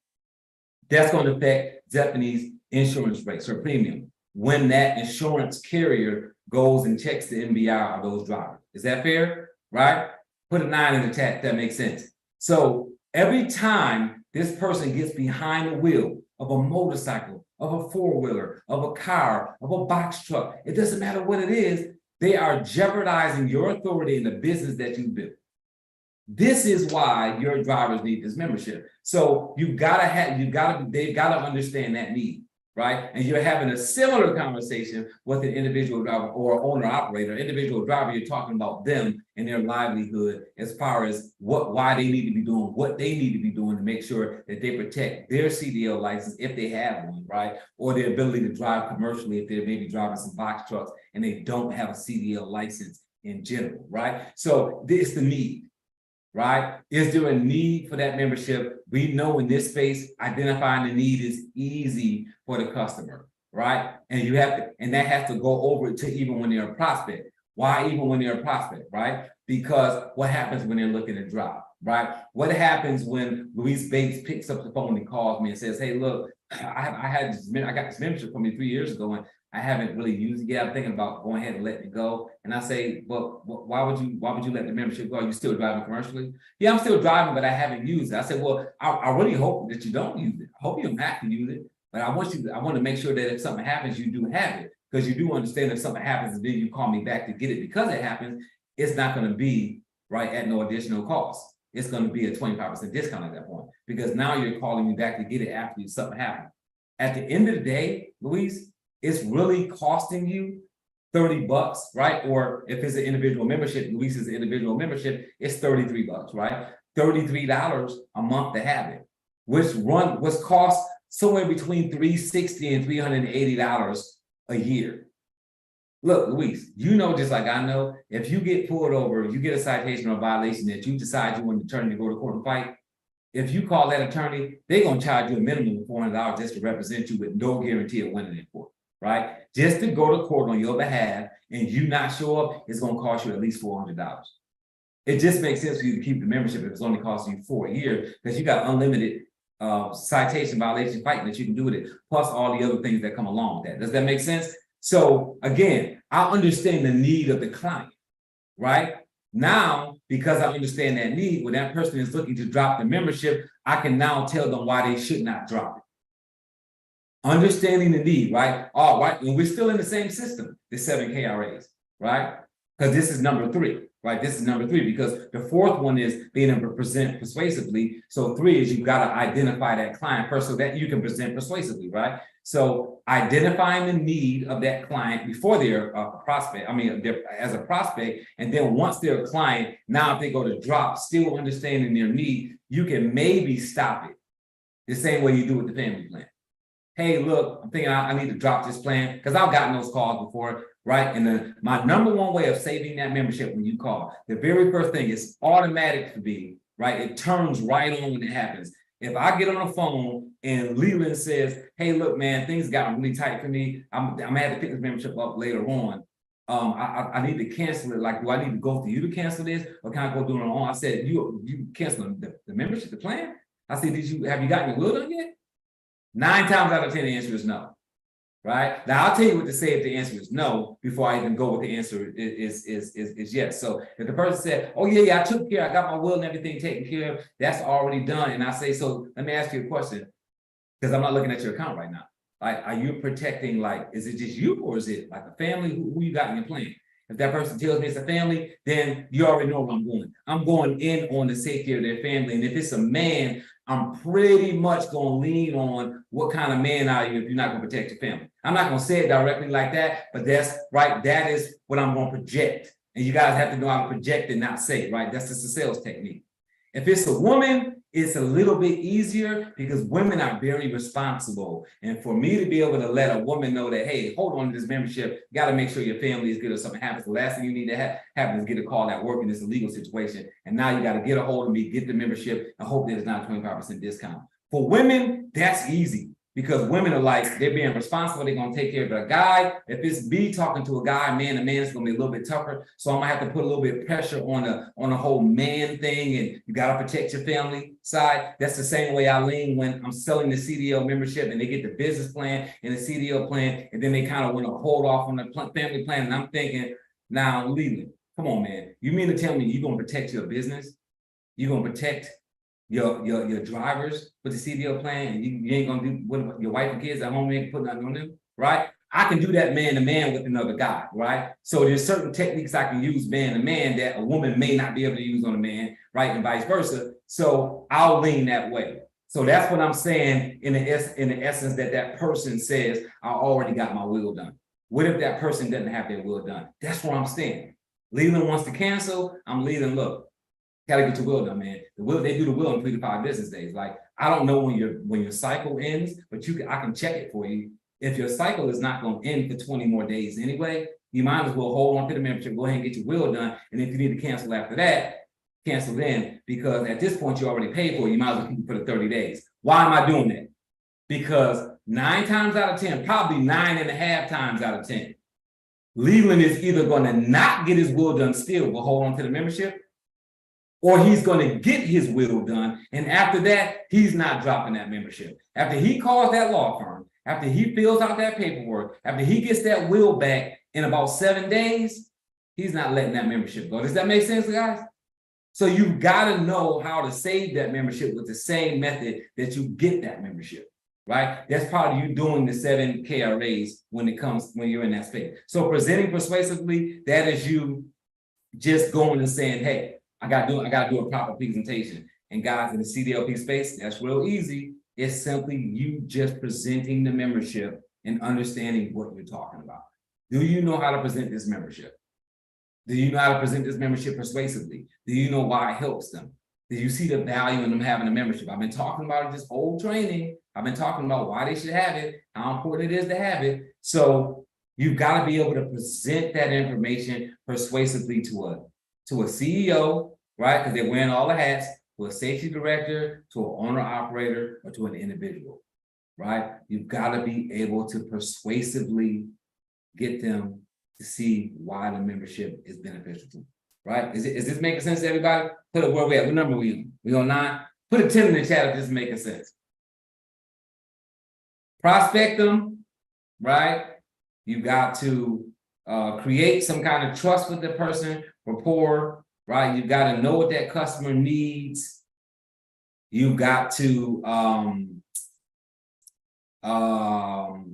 That's going to affect Zephanie's insurance rates, her premium, when that insurance carrier goes and checks the MBR of those drivers. Is that fair? Right? Put a 9 in the chat, that makes sense. So every time this person gets behind the wheel of a motorcycle, of a four-wheeler, of a car, of a box truck, it doesn't matter what it is, they are jeopardizing your authority in the business that you built. This is why your drivers need this membership. So they've got to understand that need, right? And you're having a similar conversation with an individual driver or owner operator. Individual driver, you're talking about them and their livelihood as far as why they need to be doing what they need to be doing to make sure that they protect their CDL license if they have one, right? Or their ability to drive commercially if they're maybe driving some box trucks and they don't have a CDL license in general, right? So this is the need. Right? Is there a need for that membership? We know in this space, identifying the need is easy for the customer, right? And you have to, and that has to go over to even when they're a prospect. Why even when they're a prospect, right? Because what happens when they're looking to drop, right? What happens when Luis Bates picks up the phone and calls me and says, hey, look, I got this membership from me 3 years ago and I haven't really used it yet. I'm thinking about going ahead and letting it go. And I say, well, why would you let the membership go? Are you still driving commercially? Yeah, I'm still driving, but I haven't used it. I said, well, I really hope that you don't use it. I hope you don't have to use it. But I want to make sure that if something happens, you do have it. Because you do understand if something happens and then you call me back to get it because it happens, it's not going to be right at no additional cost. It's going to be a 25% discount at that point. Because now you're calling me back to get it after something happened. At the end of the day, Luis, it's really costing you $30, right? Or if it's an individual membership, Luis's individual membership, it's $33, right? $33 a month to have it, which cost somewhere between $360 and $380 a year. Look, Luis, you know just like I know, if you get pulled over, you get a citation or a violation that you decide you want to turn to go to court and fight, if you call that attorney, they're gonna charge you a minimum of $400 just to represent you with no guarantee of winning in court, right? Just to go to court on your behalf and you not show up, it's gonna cost you at least $400. It just makes sense for you to keep the membership if it's only costing you for a year, because you got unlimited citation violation fighting that you can do with it, plus all the other things that come along with that. Does that make sense? So again, I understand the need of the client, right? Now, because I understand that need, when that person is looking to drop the membership, I can now tell them why they should not drop it. Understanding the need, right? All right, and we're still in the same system, the 7 KRAs, right? Because this is number 3, right? This is number 3, because the 4th one is being able to present persuasively. So 3 is you've got to identify that client first so that you can present persuasively, right? So identifying the need of that client before they're a prospect, they're as a prospect, and then once they're a client, now if they go to drop, still understanding their need, you can maybe stop it the same way you do with the family plan. Hey, look, I'm thinking I need to drop this plan, because I've gotten those calls before, right? And my number one way of saving that membership when you call, the very first thing is automatic for me, right? It turns right on when it happens. If I get on the phone and Leland says, hey, look, man, things got really tight for me. I'm gonna have to pick this membership up later on. I need to cancel it. Like, do I need to go to you to cancel this, or can I go do it on? I said, you cancel the membership, the plan? I said, have you gotten your will done yet? 9 times out of 10, the answer is no. Right now, I'll tell you what to say if the answer is no before I even go with the answer is yes. So if the person said, oh yeah, I took care, I got my will and everything taken care of, that's already done. And I say, so let me ask you a question, because I'm not looking at your account right now. Like, are you protecting, like, is it just you, or is it like a family? Who you got in your plan? If that person tells me it's a family, then you already know where I'm going. I'm going in on the safety of their family. And if it's a man, I'm pretty much going to lean on what kind of man are you if you're not going to protect your family. I'm not going to say it directly like that, but that's right. That is what I'm going to project. And you guys have to know how to project and not say, right? That's just a sales technique. If it's a woman, it's a little bit easier because women are very responsible. And for me to be able to let a woman know that, hey, hold on to this membership, you got to make sure your family is good if something happens. The last thing you need to happen is get a call at work and it's a legal situation. And now you got to get a hold of me, get the membership, and hope that it's not a 25% discount. For women, that's easy. Because women are like, they're being responsible, they're going to take care of a guy. If it's me talking to a guy, man to man, it's going to be a little bit tougher. So I'm going to have to put a little bit of pressure on the whole man thing, and you got to protect your family side. That's the same way I lean when I'm selling the CDL membership and they get the business plan and the CDL plan, and then they kind of want to hold off on the family plan. And I'm thinking, now, Leland, come on, man. You mean to tell me you're going to protect your business? You're going to protect your drivers with the CDL plan, and you ain't gonna do what your wife and kids at home ain't putting nothing on them, right? I can do that man to man with another guy, right? So there's certain techniques I can use man to man that a woman may not be able to use on a man, right? And vice versa. So I'll lean that way. So that's what I'm saying in the essence that person says, I already got my will done. What if that person doesn't have their will done? That's where I'm standing. Leland wants to cancel. I'm leading, look, gotta get your will done, man. They do the will in 3 to 5 business days. Like, I don't know when your cycle ends, but I can check it for you. If your cycle is not going to end for 20 more days anyway, you might as well hold on to the membership, go ahead and get your will done. And if you need to cancel after that, cancel then, because at this point you already paid for it. You might as well keep it for the 30 days. Why am I doing that? Because 9 times out of 10, probably 9.5 times out of 10, Leland is either going to not get his will done still, but hold on to the membership, or he's going to get his will done. And after that, he's not dropping that membership. After he calls that law firm, after he fills out that paperwork, after he gets that will back in about 7 days, he's not letting that membership go. Does that make sense, guys? So you've got to know how to save that membership with the same method that you get that membership, right? That's part of you doing the 7 KRAs when you're in that space. So presenting persuasively, that is you just going and saying, hey, I gotta do a proper presentation. And guys, in the CDLP space, that's real easy. It's simply you just presenting the membership and understanding what you're talking about. Do you know how to present this membership? Do you know how to present this membership persuasively? Do you know why it helps them? Do you see the value in them having a membership? I've been talking about it this whole training. I've been talking about why they should have it, how important it is to have it. So you've got to be able to present that information persuasively to a CEO, right? Because they're wearing all the hats, to a safety director, to an owner operator, or to an individual, right? You've got to be able to persuasively get them to see why the membership is beneficial to them, right? Is this making sense to everybody? Put it where we at. What number we on? We on 9? Put a 10 in the chat if this is making sense. Prospect them, right? You got to create some kind of trust with the person, rapport, right? You've got to know what that customer needs. You've got to know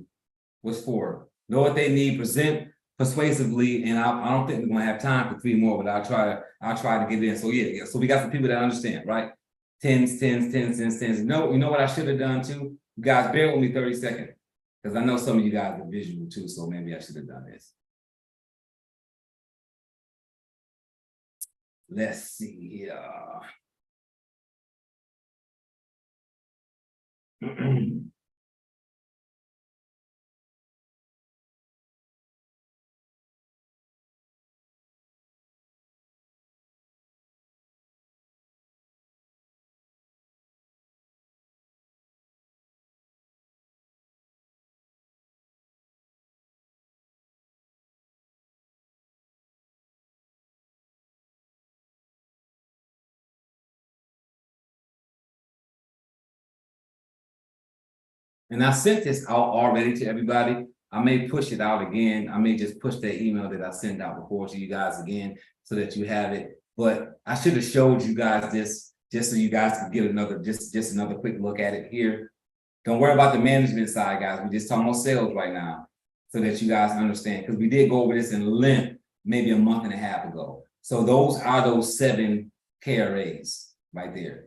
what they need, present persuasively, and I don't think we're gonna have time for 3 more, but I'll try to get in. So yeah. So we got some people that understand, right? 10s. You know what I should have done too? You guys bear with me 30 seconds. Because I know some of you guys are visual too, so maybe I should have done this. Let's see here. And I sent this out already to everybody. I may push it out again. I may just push that email that I sent out before to you guys again so that you have it. But I should have showed you guys this just so you guys could get another, just another quick look at it here. Don't worry about the management side, guys. We're just talking about sales right now so that you guys understand. Because we did go over this in length maybe a month and a half ago. So those are those 7 KRAs right there.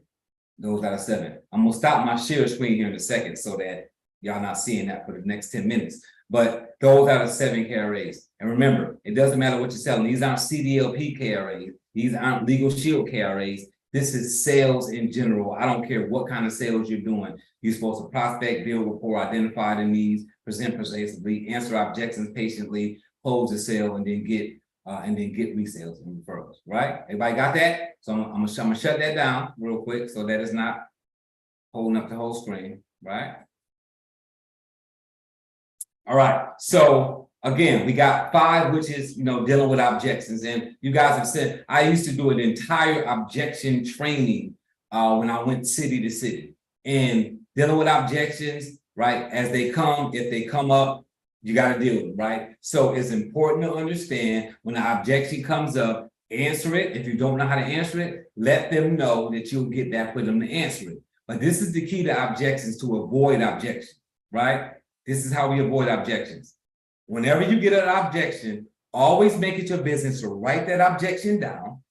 Those are the 7. I'm gonna stop my share screen here in a second so that y'all not seeing that for the next 10 minutes. But those are the 7 KRAs. And remember, it doesn't matter what you're selling. These aren't CDLP KRAs. These aren't Legal Shield KRAs. This is sales in general. I don't care what kind of sales you're doing. You're supposed to prospect, build rapport, identify the needs, present persuasively, answer objections patiently, close the sale, and then get resales and referrals, right? Everybody got that? So I'm gonna shut that down real quick so that it's not holding up the whole screen, right? All right, so again, we got 5, which is, dealing with objections. And you guys have said, I used to do an entire objection training when I went city to city. And dealing with objections, right, as they come, if they come up, you got to deal with them, right? So it's important to understand when an objection comes up, answer it. If you don't know how to answer it, let them know that you'll get that for them to answer it. But this is the key to objections, to avoid objection, right? This is how we avoid objections. Whenever you get an objection, always make it your business to write that objection down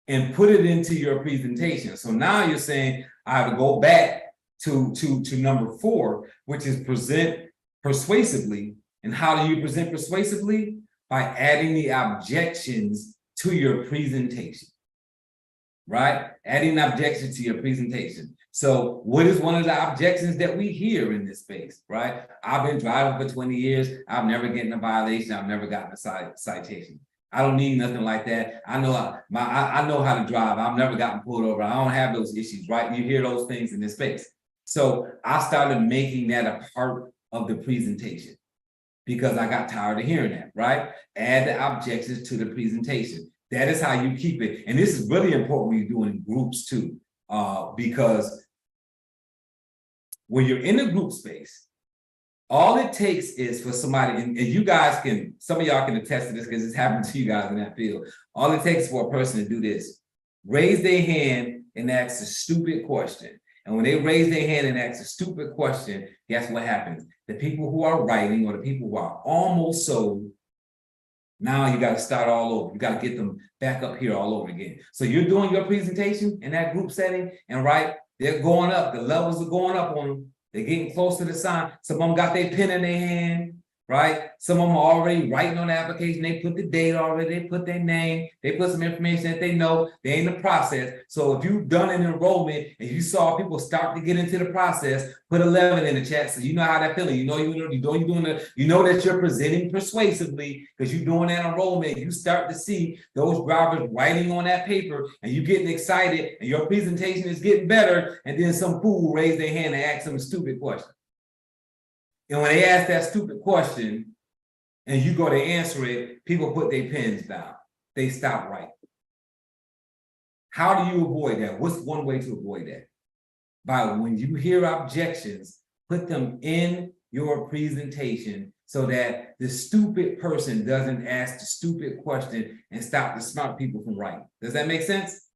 and put it into your presentation. So now you're saying, I have to go back to number 4, which is present persuasively. And how do you present persuasively? By adding the objections to your presentation, right? Adding objections to your presentation. So what is one of the objections that we hear in this space, right? I've been driving for 20 years. I've never gotten a violation. I've never gotten a citation. I don't need nothing like that. I know how to drive. I've never gotten pulled over. I don't have those issues, right? You hear those things in this space. So I started making that a part of the presentation because I got tired of hearing that, right? Add the objections to the presentation. That is how you keep it. And this is really important when you're doing groups too, because when you're in a group space, all it takes is for somebody, and you guys can, some of y'all can attest to this because it's happened to you guys in that field. All it takes for a person to do this, raise their hand and ask a stupid question. And when they raise their hand and ask a stupid question, guess what happens? The people who are writing or the people who are almost sold, now you got to start all over. You got to get them back up here all over again. So you're doing your presentation in that group setting, and right, they're going up. The levels are going up on them. They're getting close to the sign. Some of them got their pen in their hand. right? Some of them are already writing on the application. They put the date already, they put their name, they put some information that they know, they in the process. So if you've done an enrollment and you saw people start to get into the process, put 11 in the chat so you know how that feeling. You know that you're presenting persuasively because you're doing that enrollment. You start to see those drivers writing on that paper and you getting excited and your presentation is getting better, and then some fool raise their hand and ask some stupid question. And when they ask that stupid question and you go to answer it, people put their pens down. They stop writing. How do you avoid that? What's one way to avoid that? By when you hear objections, put them in your presentation so that the stupid person doesn't ask the stupid question and stop the smart people from writing. Does that make sense?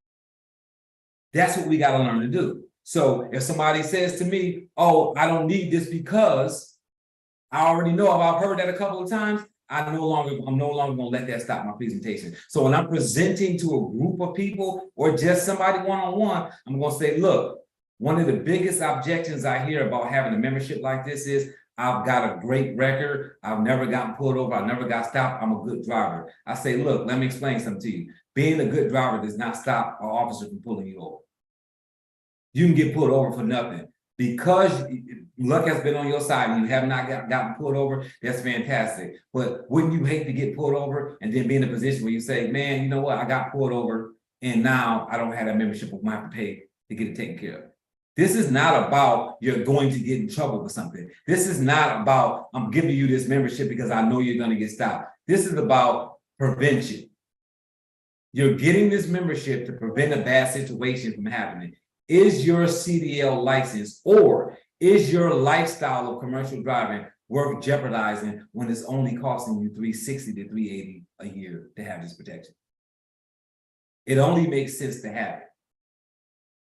That's what we got to learn to do. So if somebody says to me, oh, I don't need this because I already know, if I've heard that a couple of times, I'm no longer going to let that stop my presentation. So when I'm presenting to a group of people or just somebody one-on-one, I'm going to say, look, one of the biggest objections I hear about having a membership like this is, I've got a great record. I've never gotten pulled over. I never got stopped. I'm a good driver. I say, look, let me explain something to you. Being a good driver does not stop an officer from pulling you over. You can get pulled over for nothing. Because luck has been on your side and you have not gotten pulled over, that's fantastic. But wouldn't you hate to get pulled over and then be in a position where you say, man, you know what, I got pulled over and now I don't have that membership, I'm gonna have to pay to get it taken care of. This is not about you're going to get in trouble with something. This is not about I'm giving you this membership because I know you're going to get stopped. This is about prevention. You're getting this membership to prevent a bad situation from happening. Is your CDL license or is your lifestyle of commercial driving worth jeopardizing when it's only costing you $360 to $380 a year to have this protection? It only makes sense to have it.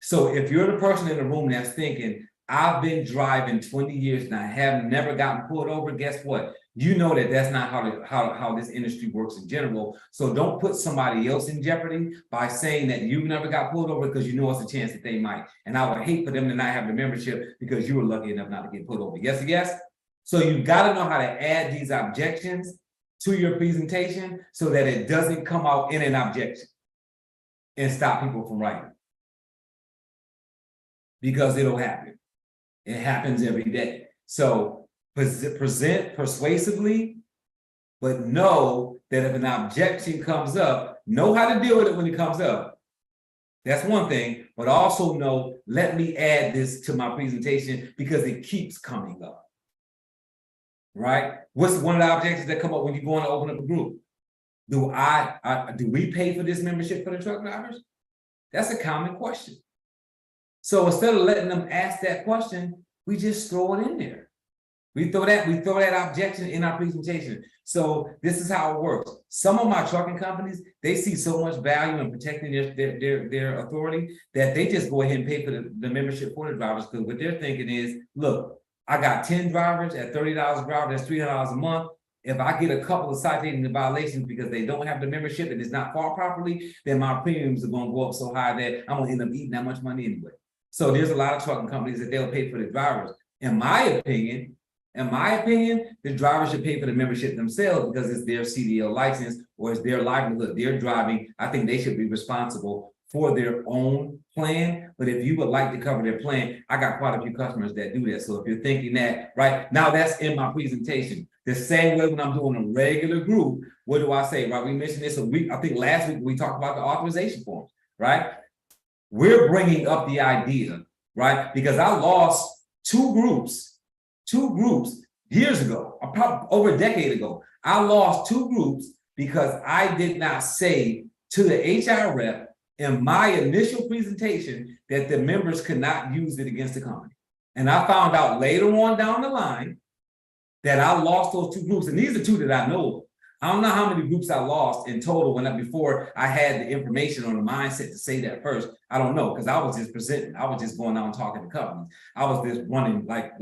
So if you're the person in the room that's thinking, I've been driving 20 years and I have never gotten pulled over, guess what? You know that that's not how this industry works in general. So don't put somebody else in jeopardy by saying that you never got pulled over because you know it's a chance that they might. And I would hate for them to not have the membership because you were lucky enough not to get pulled over. Yes, yes? So you got to know how to add these objections to your presentation so that it doesn't come out in an objection and stop people from writing. Because it'll happen. It happens every day. So present persuasively, but know that if an objection comes up, know how to deal with it when it comes up. That's one thing, but also know, let me add this to my presentation because it keeps coming up. Right? What's one of the objections that come up when you go on to open up a group? Do we pay for this membership for the truck drivers? That's a common question. So instead of letting them ask that question, we just throw it in there. We throw that objection in our presentation. So this is how it works. Some of my trucking companies, they see so much value in protecting their authority that they just go ahead and pay for the membership for the drivers, because what they're thinking is, look, I got 10 drivers at $30 a driver, that's $300 a month. If I get a couple of citation violations because they don't have the membership and it's not fought properly, then my premiums are going to go up so high that I'm going to end up eating that much money anyway. So there's a lot of trucking companies that they'll pay for the drivers. In my opinion, the drivers should pay for the membership themselves because it's their CDL license or it's their livelihood. They're driving. I think they should be responsible for their own plan. But if you would like to cover their plan, I got quite a few customers that do that. So if you're thinking that, right now, that's in my presentation. The same way when I'm doing a regular group, what do I say? Right, we mentioned this a week. I think last week we talked about the authorization forms, right? We're bringing up the idea, right? Because I lost two groups years ago, probably over a decade ago. I lost two groups because I did not say to the HR rep in my initial presentation that the members could not use it against the company. And I found out later on down the line that I lost those two groups. And these are two that I know of. I don't know how many groups I lost in total before I had the information or the mindset to say that first. I don't know, because I was just presenting. I was just going out and talking to companies. I was just running like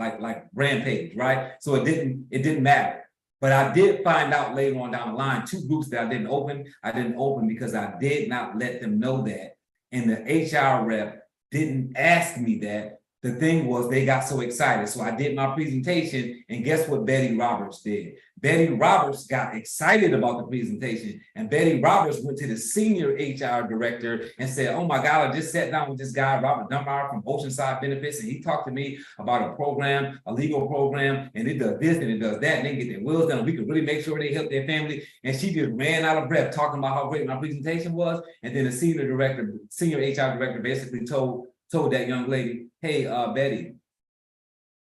rampage, right? So it didn't matter. But I did find out later on down the line, two groups that I didn't open. I didn't open because I did not let them know that. And the HR rep didn't ask me that The thing was they got so excited. So I did my presentation, and guess what Betty Roberts did? Betty Roberts got excited about the presentation, and Betty Roberts went to the senior HR director and said, oh my God, I just sat down with this guy, Robert Dunbar from Oceanside Benefits, and he talked to me about a program, a legal program, and it does this and it does that, and they get their wills done. We can really make sure they help their family. And she just ran out of breath talking about how great my presentation was. And then the senior HR director basically told that young lady, hey, Betty,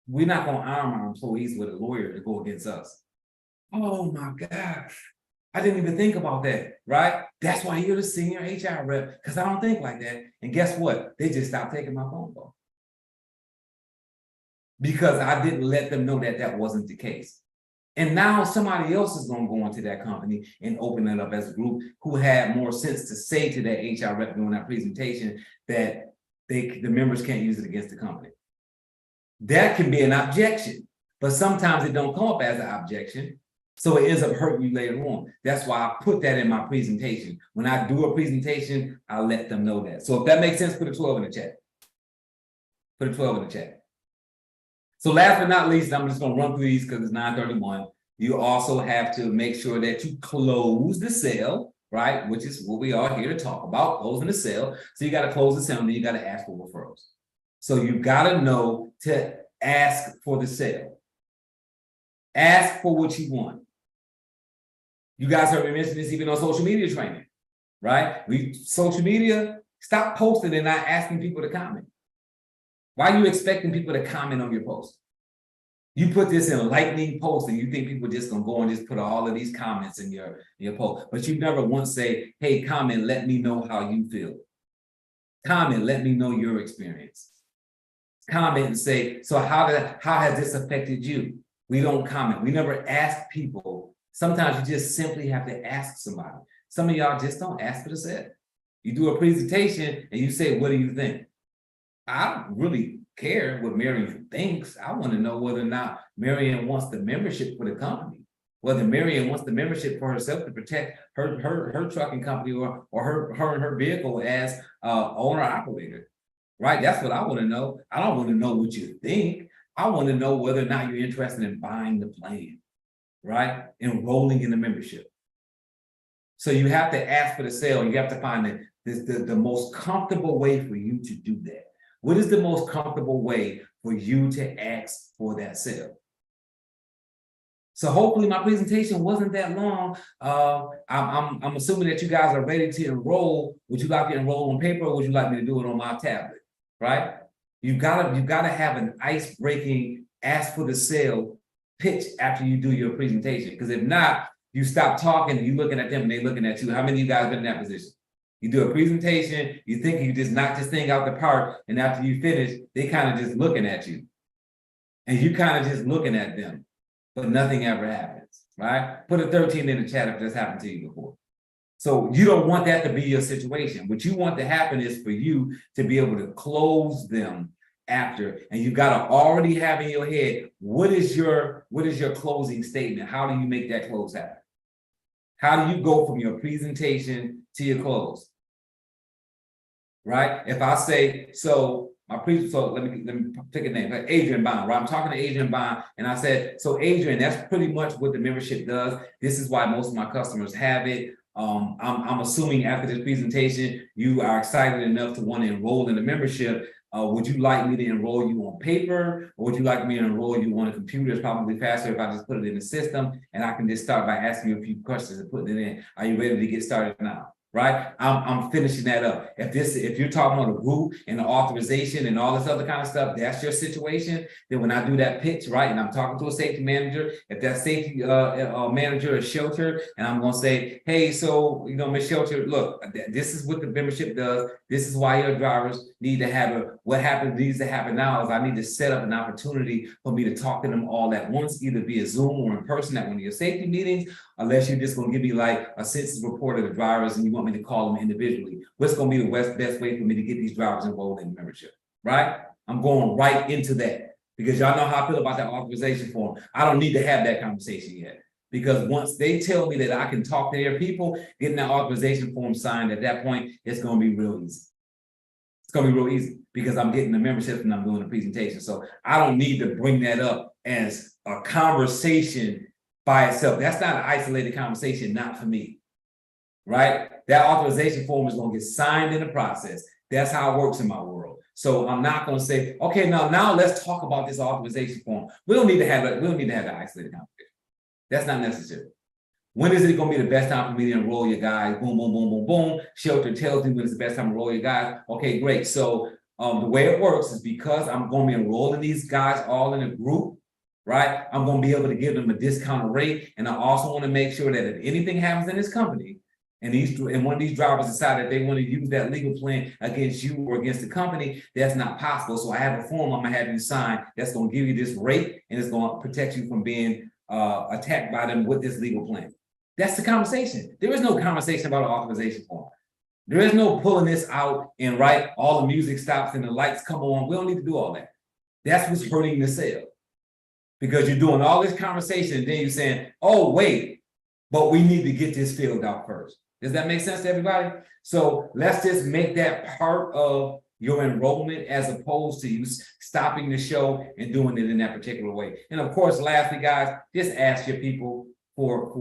we're not going to arm our employees with a lawyer to go against us. Oh my gosh. I didn't even think about that, right? That's why you're the senior HR rep, because I don't think like that. And guess what? They just stopped taking my phone call. Because I didn't let them know that that wasn't the case. And now somebody else is going to go into that company and open it up as a group who had more sense to say to that HR rep during that presentation that the members can't use it against the company. That can be an objection, but sometimes it don't come up as an objection. So it ends up hurting you later on. That's why I put that in my presentation. When I do a presentation, I let them know that. So if that makes sense, put a 12 in the chat. Put a 12 in the chat. So last but not least, I'm just going to run through these because it's 9:31. You also have to make sure that you close the sale, right? Which is what we are here to talk about, closing the sale. So you got to close the sale, and then you got to ask for referrals. So you got to know to ask for the sale. Ask for what you want. You guys heard me mention this even on social media training, right? Social media, stop posting and not asking people to comment. Why are you expecting people to comment on your post? You put this in a lightning post and you think people are just gonna go and just put all of these comments in your post, but you never once say, hey, comment, let me know how you feel. Comment, let me know your experience. Comment and say, so how has this affected you? We don't comment. We never ask people. Sometimes you just simply have to ask somebody. Some of y'all just don't ask for the sale. You do a presentation and you say, what do you think? I don't really care what Marion thinks. I want to know whether or not Marion wants the membership for the company, whether Marion wants the membership for herself to protect her trucking company or her and her vehicle as owner operator, right? That's what I want to know. I don't want to know what you think. I want to know whether or not you're interested in buying the plan, right? Enrolling in the membership. So you have to ask for the sale. You have to find the most comfortable way for you to do that. What is the most comfortable way for you to ask for that sale? So hopefully my presentation wasn't that long. I'm assuming that you guys are ready to enroll. Would you like to enroll on paper, or would you like me to do it on my tablet? Right? You've got to have an ice-breaking ask for the sale pitch after you do your presentation. Because if not, you stop talking and you're looking at them and they're looking at you. How many of you guys been in that position? You do a presentation, you think you just knock this thing out the park, and after you finish, they kind of just looking at you. And you kind of just looking at them, but nothing ever happens, right? Put a 13 in the chat if this happened to you before. So you don't want that to be your situation. What you want to happen is for you to be able to close them after, and you got to already have in your head, what is your closing statement? How do you make that close happen? How do you go from your presentation to your close? Right? If I say, so let me pick a name, like Adrian Bond, right? I'm talking to Adrian Bond, and I said, so Adrian, that's pretty much what the membership does. This is why most of my customers have it. I'm assuming after this presentation, you are excited enough to want to enroll in the membership. Would you like me to enroll you on paper, or would you like me to enroll you on a computer? It's probably faster if I just put it in the system and I can just start by asking you a few questions and putting it in. Are you ready to get started now? Right? I'm finishing that up. If you're talking about a group and the authorization and all this other kind of stuff, that's your situation. Then when I do that pitch, right, and I'm talking to a safety manager, if that safety manager is Shelter, and I'm going to say, hey, so, Ms. Shelter, look, this is what the membership does. This is why your drivers need to have it. What needs to happen now is I need to set up an opportunity for me to talk to them all at once, either via Zoom or in person at one of your safety meetings, unless you're just going to give me like a census report of the drivers and you want me to call them individually. What's going to be the best way for me to get these drivers enrolled in the membership, right? I'm going right into that because y'all know how I feel about that authorization form. I don't need to have that conversation yet, because once they tell me that I can talk to their people, getting that authorization form signed, at that point, it's going to be real easy. It's gonna be real easy because I'm getting the membership and I'm doing the presentation. So I don't need to bring that up as a conversation by itself. That's not an isolated conversation, not for me. Right? That authorization form is gonna get signed in the process. That's how it works in my world. So I'm not gonna say, okay, now let's talk about this authorization form. We don't need to have that, we don't need to have the isolated conversation. That's not necessary. When is it going to be the best time for me to enroll you guys? Boom, boom, boom, boom, boom. Shelter tells me when it's the best time to enroll you guys. Okay, great. So the way it works is because I'm going to be enrolling these guys all in a group, right? I'm going to be able to give them a discounted rate. And I also want to make sure that if anything happens in this company, and one of these drivers decide that they want to use that legal plan against you or against the company, that's not possible. So I have a form I'm going to have you sign that's going to give you this rate, and it's going to protect you from being attacked by them with this legal plan. That's the conversation. There is no conversation about an authorization form. There is no pulling this out and right, all the music stops and the lights come on. We don't need to do all that. That's what's hurting the sale. Because you're doing all this conversation and then you're saying, oh, wait, but we need to get this filled out first. Does that make sense to everybody? So let's just make that part of your enrollment as opposed to you stopping the show and doing it in that particular way. And of course, lastly, guys, just ask your people for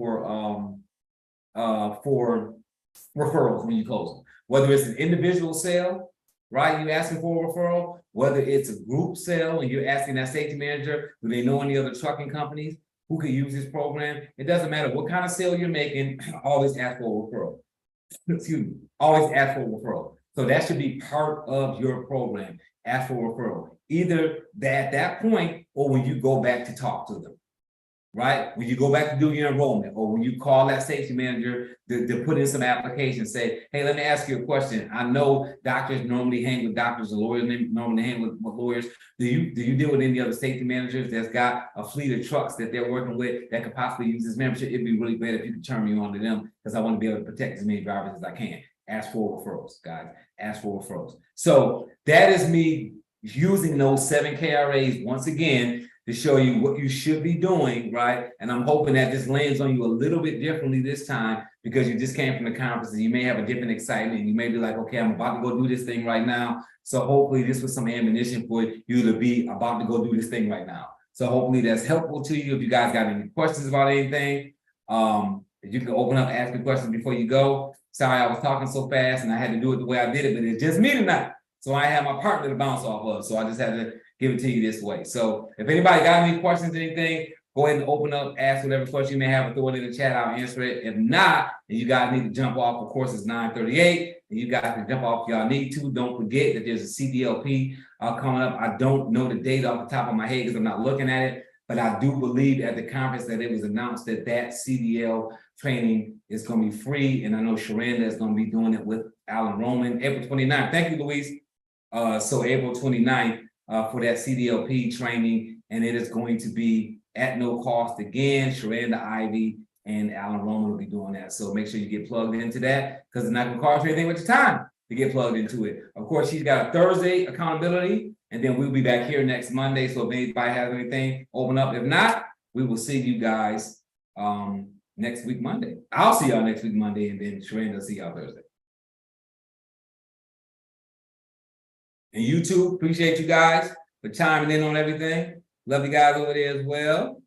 referrals when you close them. Whether it's an individual sale, right? You're asking for a referral, whether it's a group sale and you're asking that safety manager, do they know any other trucking companies who could use this program? It doesn't matter what kind of sale you're making, always ask for a referral. Excuse me, always ask for a referral. So that should be part of your program. Ask for a referral, either at that point or when you go back to talk to them, right? When you go back to do your enrollment, or when you call that safety manager to put in some applications, say, hey, let me ask you a question. I know doctors normally hang with doctors, and lawyers normally hang with lawyers. Do you deal with any other safety managers that's got a fleet of trucks that they're working with that could possibly use this membership? It'd be really great if you could turn me on to them, because I want to be able to protect as many drivers as I can. Ask for referrals, guys. Ask for referrals. So that is me using those 7 KRAs once again to show you what you should be doing, right? And I'm hoping that this lands on you a little bit differently this time, because you just came from the conference and you may have a different excitement. You may be like, okay, I'm about to go do this thing right now. So hopefully this was some ammunition for you to be about to go do this thing right now. So hopefully that's helpful to you. If you guys got any questions about anything, you can open up, ask me questions before you go. Sorry, I was talking so fast and I had to do it the way I did it, but it's just me tonight. So I have my partner to bounce off of. So I just had to give it to you this way. So if anybody got any questions, anything, go ahead and open up, ask whatever question you may have, or throw it in the chat, I'll answer it. If not, and you guys need to jump off, of course, it's 9:38, and you guys can jump off if y'all need to. Don't forget that there's a CDLP coming up. I don't know the date off the top of my head because I'm not looking at it, but I do believe at the conference that it was announced that CDL training is going to be free, and I know Sharanda is going to be doing it with Alan Roman, April 29th. Thank you, Luis. So April 29th for that CDLP training, and it is going to be at no cost again. Sharanda Ivy and Alan Roman will be doing that. So make sure you get plugged into that, because it's not going to cost you anything with your time to get plugged into it. Of course, she's got a Thursday accountability, and then we'll be back here next Monday. So if anybody has anything, open up. If not, we will see you guys next week, Monday. I'll see y'all next week, Monday, and then Sharanda will see y'all Thursday. And you too, appreciate you guys for chiming in on everything. Love you guys over there as well.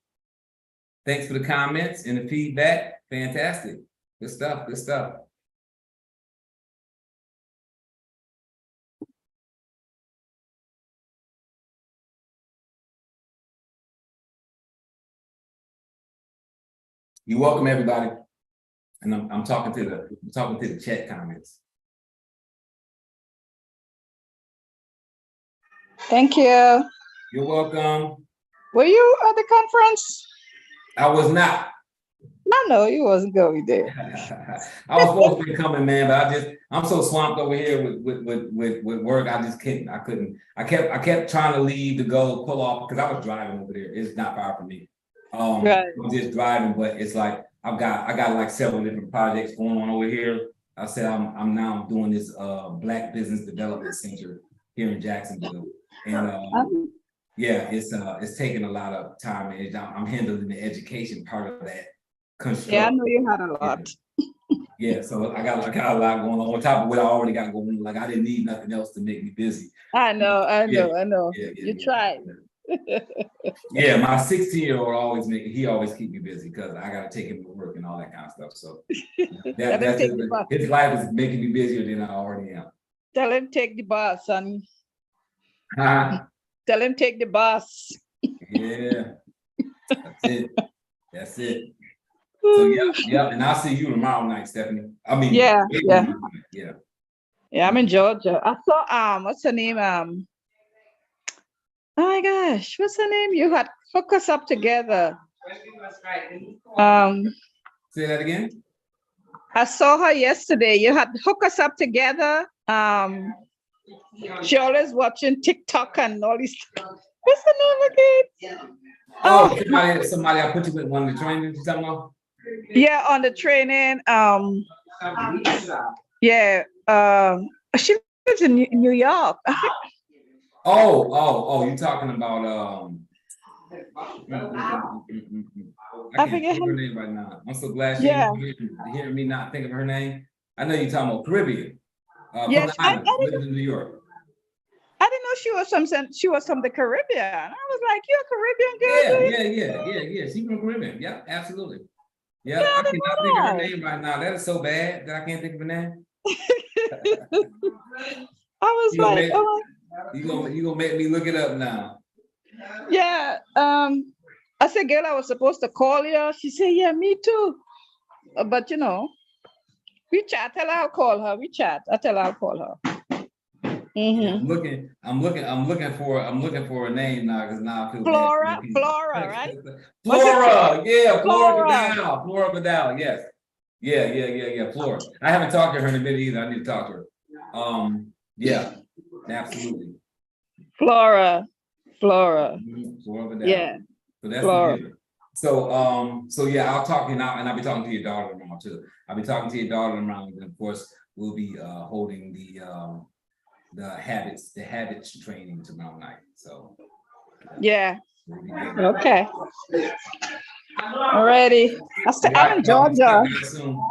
Thanks for the comments and the feedback. Fantastic. Good stuff, good stuff. You're welcome, everybody. And I'm talking to the chat comments. Thank you. You're welcome. Were you at the conference? I was not. No, you wasn't going there. I was supposed to be coming, man, but I'm so swamped over here with work. I just couldn't. I kept trying to leave to go pull off because I was driving over there. It's not far from me. Right. I'm just driving, but it's like I got like several different projects going on over here. I said I'm now doing this Black Business Development Center here in Jacksonville, and yeah, it's taking a lot of time, and I'm handling the education part of that construction. Yeah, I know you had a lot. Yeah, so I got a lot going on top of what I already got going on. Like I didn't need nothing else to make me busy. I know. Yeah, yeah, You yeah. tried. Yeah, my 16-year-old he always keep me busy because I gotta take him to work and all that kind of stuff. So Tell him that's take the bus. his life is making me busier than I already am. Tell him take the bus, son. Huh? Tell him take the bus. Yeah, that's it. That's it. So yeah, and I'll see you tomorrow night, Stephanie. I mean, Yeah, yeah. yeah. Yeah, I'm in Georgia. I saw what's her name? Oh my gosh, what's her name? You had hooked us up together. Say that again. I saw her yesterday. You had hooked us up together. She always watching TikTok and all this stuff. What's the name again? Oh, somebody I put you with one of the trainings you talking about? Yeah, on the training. Yeah. She lives in New York. Oh, you talking about I can't forget think of her her. name right now. I'm so glad she Yeah. hearing me not think of her name. I know you're talking about Caribbean. From Yes, the island, lives in New York. I didn't know she was from the Caribbean. I was like, you're a Caribbean girl, dude? Yeah. She's from Caribbean. Yeah, absolutely. Yeah, Yeah, I I didn't cannot think of her know name right now. That is so bad that I can't think of her name. that. I was You gonna like, make, oh, you gonna make me look it up now. yeah. I said, girl, I was supposed to call you. She said, yeah, me too. But you know, we chat. Tell her I'll call her. We chat. I tell her I'll call her. Yeah, Mhm. I'm looking for a name now because now I feel Flora, bad. Flora, right? Flora, yeah, Flora Flora. Vidal, yes. Yeah, Flora. I haven't talked to her in a minute either. I need to talk to her. Yeah, absolutely. Flora. Flora Vidal. Yeah, So that's Flora. the deal. So yeah, I'll talk to you now, and I'll be talking to your daughter tomorrow too. I'll be talking to your daughter tomorrow, and of course, we'll be holding the habits training tomorrow night. So Yeah. we'll be good. Okay. Alrighty. I'm in Y'all be Georgia. soon.